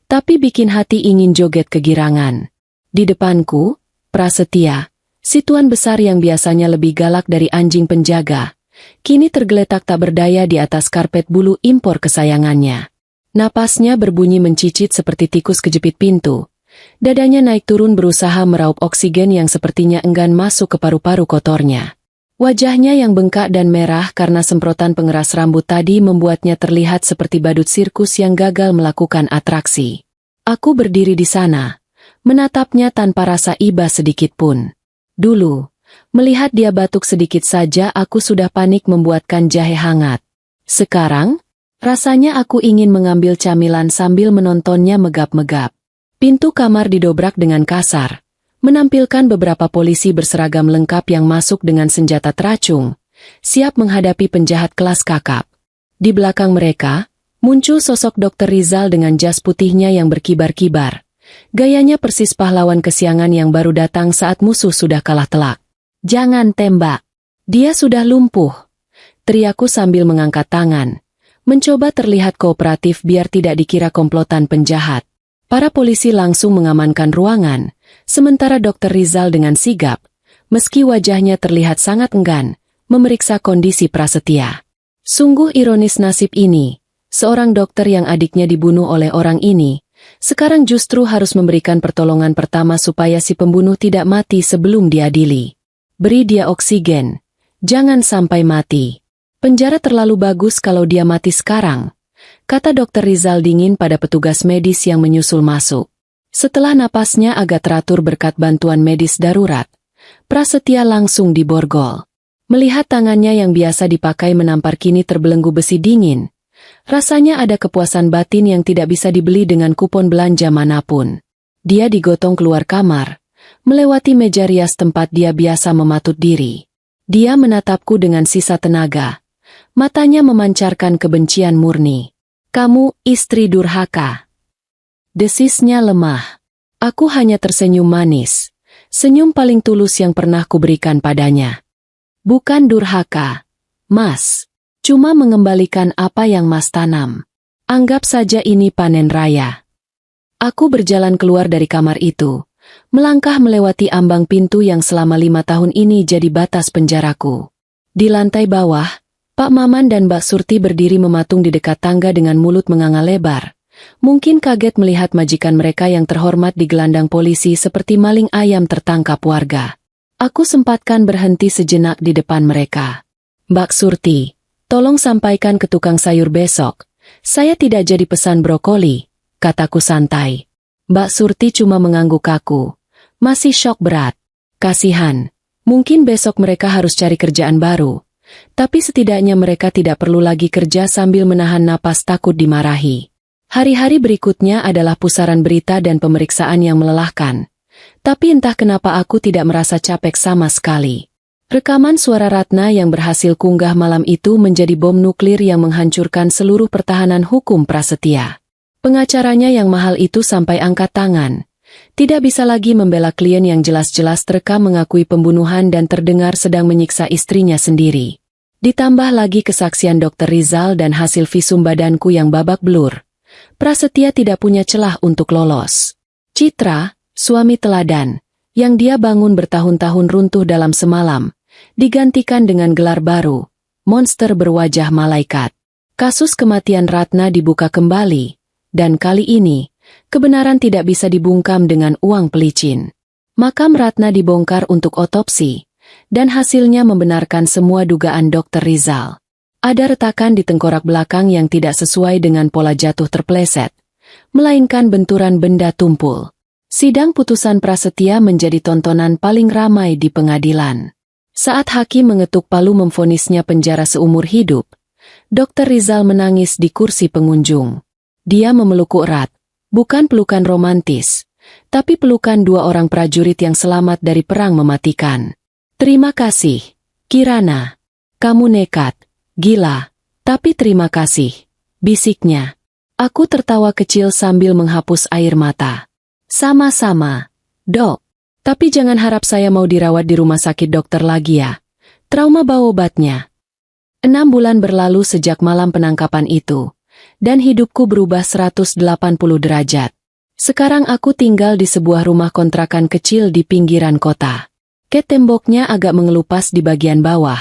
tapi bikin hati ingin joget kegirangan. Di depanku, Prasetya, si tuan besar yang biasanya lebih galak dari anjing penjaga, kini tergeletak tak berdaya di atas karpet bulu impor kesayangannya. Napasnya berbunyi mencicit seperti tikus kejepit pintu. Dadanya naik turun berusaha meraup oksigen yang sepertinya enggan masuk ke paru-paru kotornya. Wajahnya yang bengkak dan merah karena semprotan pengeras rambut tadi membuatnya terlihat seperti badut sirkus yang gagal melakukan atraksi. Aku berdiri di sana, menatapnya tanpa rasa iba sedikit pun. Dulu, melihat dia batuk sedikit saja aku sudah panik membuatkan jahe hangat. Sekarang, rasanya aku ingin mengambil camilan sambil menontonnya megap-megap. Pintu kamar didobrak dengan kasar, menampilkan beberapa polisi berseragam lengkap yang masuk dengan senjata teracung, siap menghadapi penjahat kelas kakap. Di belakang mereka, muncul sosok Dr. Rizal dengan jas putihnya yang berkibar-kibar. Gayanya persis pahlawan kesiangan yang baru datang saat musuh sudah kalah telak. "Jangan tembak. Dia sudah lumpuh," teriakku sambil mengangkat tangan, mencoba terlihat kooperatif biar tidak dikira komplotan penjahat. Para polisi langsung mengamankan ruangan, sementara Dr. Rizal dengan sigap, meski wajahnya terlihat sangat enggan, memeriksa kondisi Prasetya. Sungguh ironis nasib ini, seorang dokter yang adiknya dibunuh oleh orang ini, sekarang justru harus memberikan pertolongan pertama supaya si pembunuh tidak mati sebelum diadili. Beri dia oksigen, jangan sampai mati. Penjara terlalu bagus kalau dia mati sekarang, kata Dr. Rizal dingin pada petugas medis yang menyusul masuk. Setelah napasnya agak teratur berkat bantuan medis darurat, Prasetya langsung diborgol. Melihat tangannya yang biasa dipakai menampar kini terbelenggu besi dingin, rasanya ada kepuasan batin yang tidak bisa dibeli dengan kupon belanja manapun. Dia digotong keluar kamar, melewati meja rias tempat dia biasa mematut diri. Dia menatapku dengan sisa tenaga, matanya memancarkan kebencian murni. "Kamu, istri durhaka." Desisnya lemah. Aku hanya tersenyum manis, senyum paling tulus yang pernah kuberikan padanya. "Bukan durhaka, Mas. Cuma mengembalikan apa yang Mas tanam. Anggap saja ini panen raya." Aku berjalan keluar dari kamar itu, melangkah melewati ambang pintu yang selama 5 tahun ini jadi batas penjaraku. Di lantai bawah, Pak Maman dan Mbak Surti berdiri mematung di dekat tangga dengan mulut menganga lebar. Mungkin kaget melihat majikan mereka yang terhormat digelandang polisi seperti maling ayam tertangkap warga. Aku sempatkan berhenti sejenak di depan mereka. "Mbak Surti, tolong sampaikan ke tukang sayur besok, saya tidak jadi pesan brokoli," kataku santai. Mbak Surti cuma mengangguk kaku, masih syok berat. Kasihan. Mungkin besok mereka harus cari kerjaan baru. Tapi setidaknya mereka tidak perlu lagi kerja sambil menahan napas takut dimarahi. Hari-hari berikutnya adalah pusaran berita dan pemeriksaan yang melelahkan. Tapi entah kenapa aku tidak merasa capek sama sekali. Rekaman suara Ratna yang berhasil kunggah malam itu menjadi bom nuklir yang menghancurkan seluruh pertahanan hukum Prasetya. Pengacaranya yang mahal itu sampai angkat tangan. Tidak bisa lagi membela klien yang jelas-jelas terekam mengakui pembunuhan dan terdengar sedang menyiksa istrinya sendiri. Ditambah lagi kesaksian Dr. Rizal dan hasil visum badanku yang babak belur. Prasetya tidak punya celah untuk lolos. Citra, suami teladan, yang dia bangun bertahun-tahun runtuh dalam semalam, digantikan dengan gelar baru, monster berwajah malaikat. Kasus kematian Ratna dibuka kembali, dan kali ini, kebenaran tidak bisa dibungkam dengan uang pelicin. Makam Ratna dibongkar untuk otopsi, dan hasilnya membenarkan semua dugaan Dr. Rizal. Ada retakan di tengkorak belakang yang tidak sesuai dengan pola jatuh terpleset, melainkan benturan benda tumpul. Sidang putusan Prasetya menjadi tontonan paling ramai di pengadilan. Saat hakim mengetuk palu memvonisnya penjara seumur hidup, Dr. Rizal menangis di kursi pengunjung. Dia memeluk erat, bukan pelukan romantis, tapi pelukan dua orang prajurit yang selamat dari perang mematikan. Terima kasih, Kirana. Kamu nekat, gila, tapi terima kasih, bisiknya. Aku tertawa kecil sambil menghapus air mata. Sama-sama, Dok. Tapi jangan harap saya mau dirawat di rumah sakit dokter lagi ya. Trauma bawa obatnya. 6 bulan berlalu sejak malam penangkapan itu, dan hidupku berubah 180 derajat. Sekarang aku tinggal di sebuah rumah kontrakan kecil di pinggiran kota. Temboknya agak mengelupas di bagian bawah,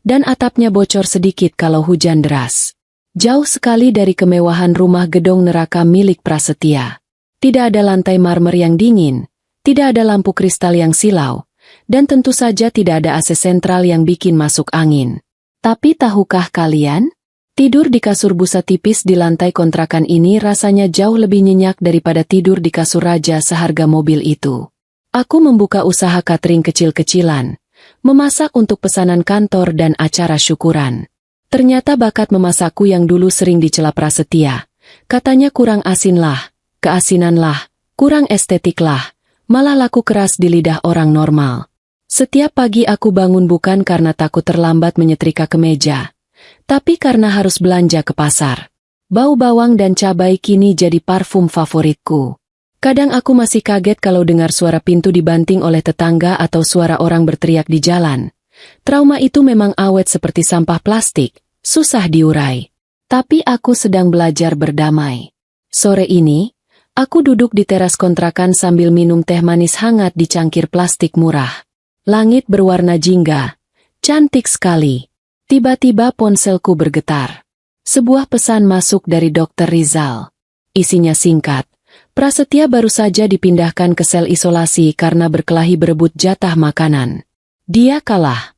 dan atapnya bocor sedikit kalau hujan deras. Jauh sekali dari kemewahan rumah gedung neraka milik Prasetya. Tidak ada lantai marmer yang dingin, tidak ada lampu kristal yang silau, dan tentu saja tidak ada AC sentral yang bikin masuk angin. Tapi tahukah kalian? Tidur di kasur busa tipis di lantai kontrakan ini rasanya jauh lebih nyenyak daripada tidur di kasur raja seharga mobil itu. Aku membuka usaha catering kecil-kecilan, memasak untuk pesanan kantor dan acara syukuran. Ternyata bakat memasakku yang dulu sering dicela Prasetya, katanya kurang asin lah, keasinan lah, kurang estetik lah, malah laku keras di lidah orang normal. Setiap pagi aku bangun bukan karena takut terlambat menyetrika kemeja, tapi karena harus belanja ke pasar. Bau bawang dan cabai kini jadi parfum favoritku. Kadang aku masih kaget kalau dengar suara pintu dibanting oleh tetangga atau suara orang berteriak di jalan. Trauma itu memang awet seperti sampah plastik, susah diurai. Tapi aku sedang belajar berdamai. Sore ini, aku duduk di teras kontrakan sambil minum teh manis hangat di cangkir plastik murah. Langit berwarna jingga, cantik sekali. Tiba-tiba ponselku bergetar. Sebuah pesan masuk dari Dr. Rizal. Isinya singkat. Prasetya baru saja dipindahkan ke sel isolasi karena berkelahi berebut jatah makanan. Dia kalah.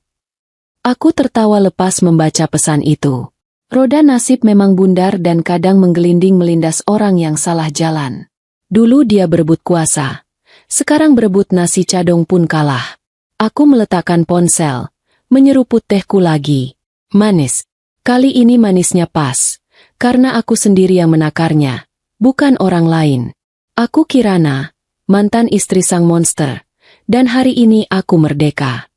Aku tertawa lepas membaca pesan itu. Roda nasib memang bundar dan kadang menggelinding melindas orang yang salah jalan. Dulu dia berebut kuasa. Sekarang berebut nasi cadong pun kalah. Aku meletakkan ponsel, menyeruput tehku lagi. Manis. Kali ini manisnya pas, karena aku sendiri yang menakarnya, bukan orang lain. Aku Kirana, mantan istri sang monster, dan hari ini aku merdeka.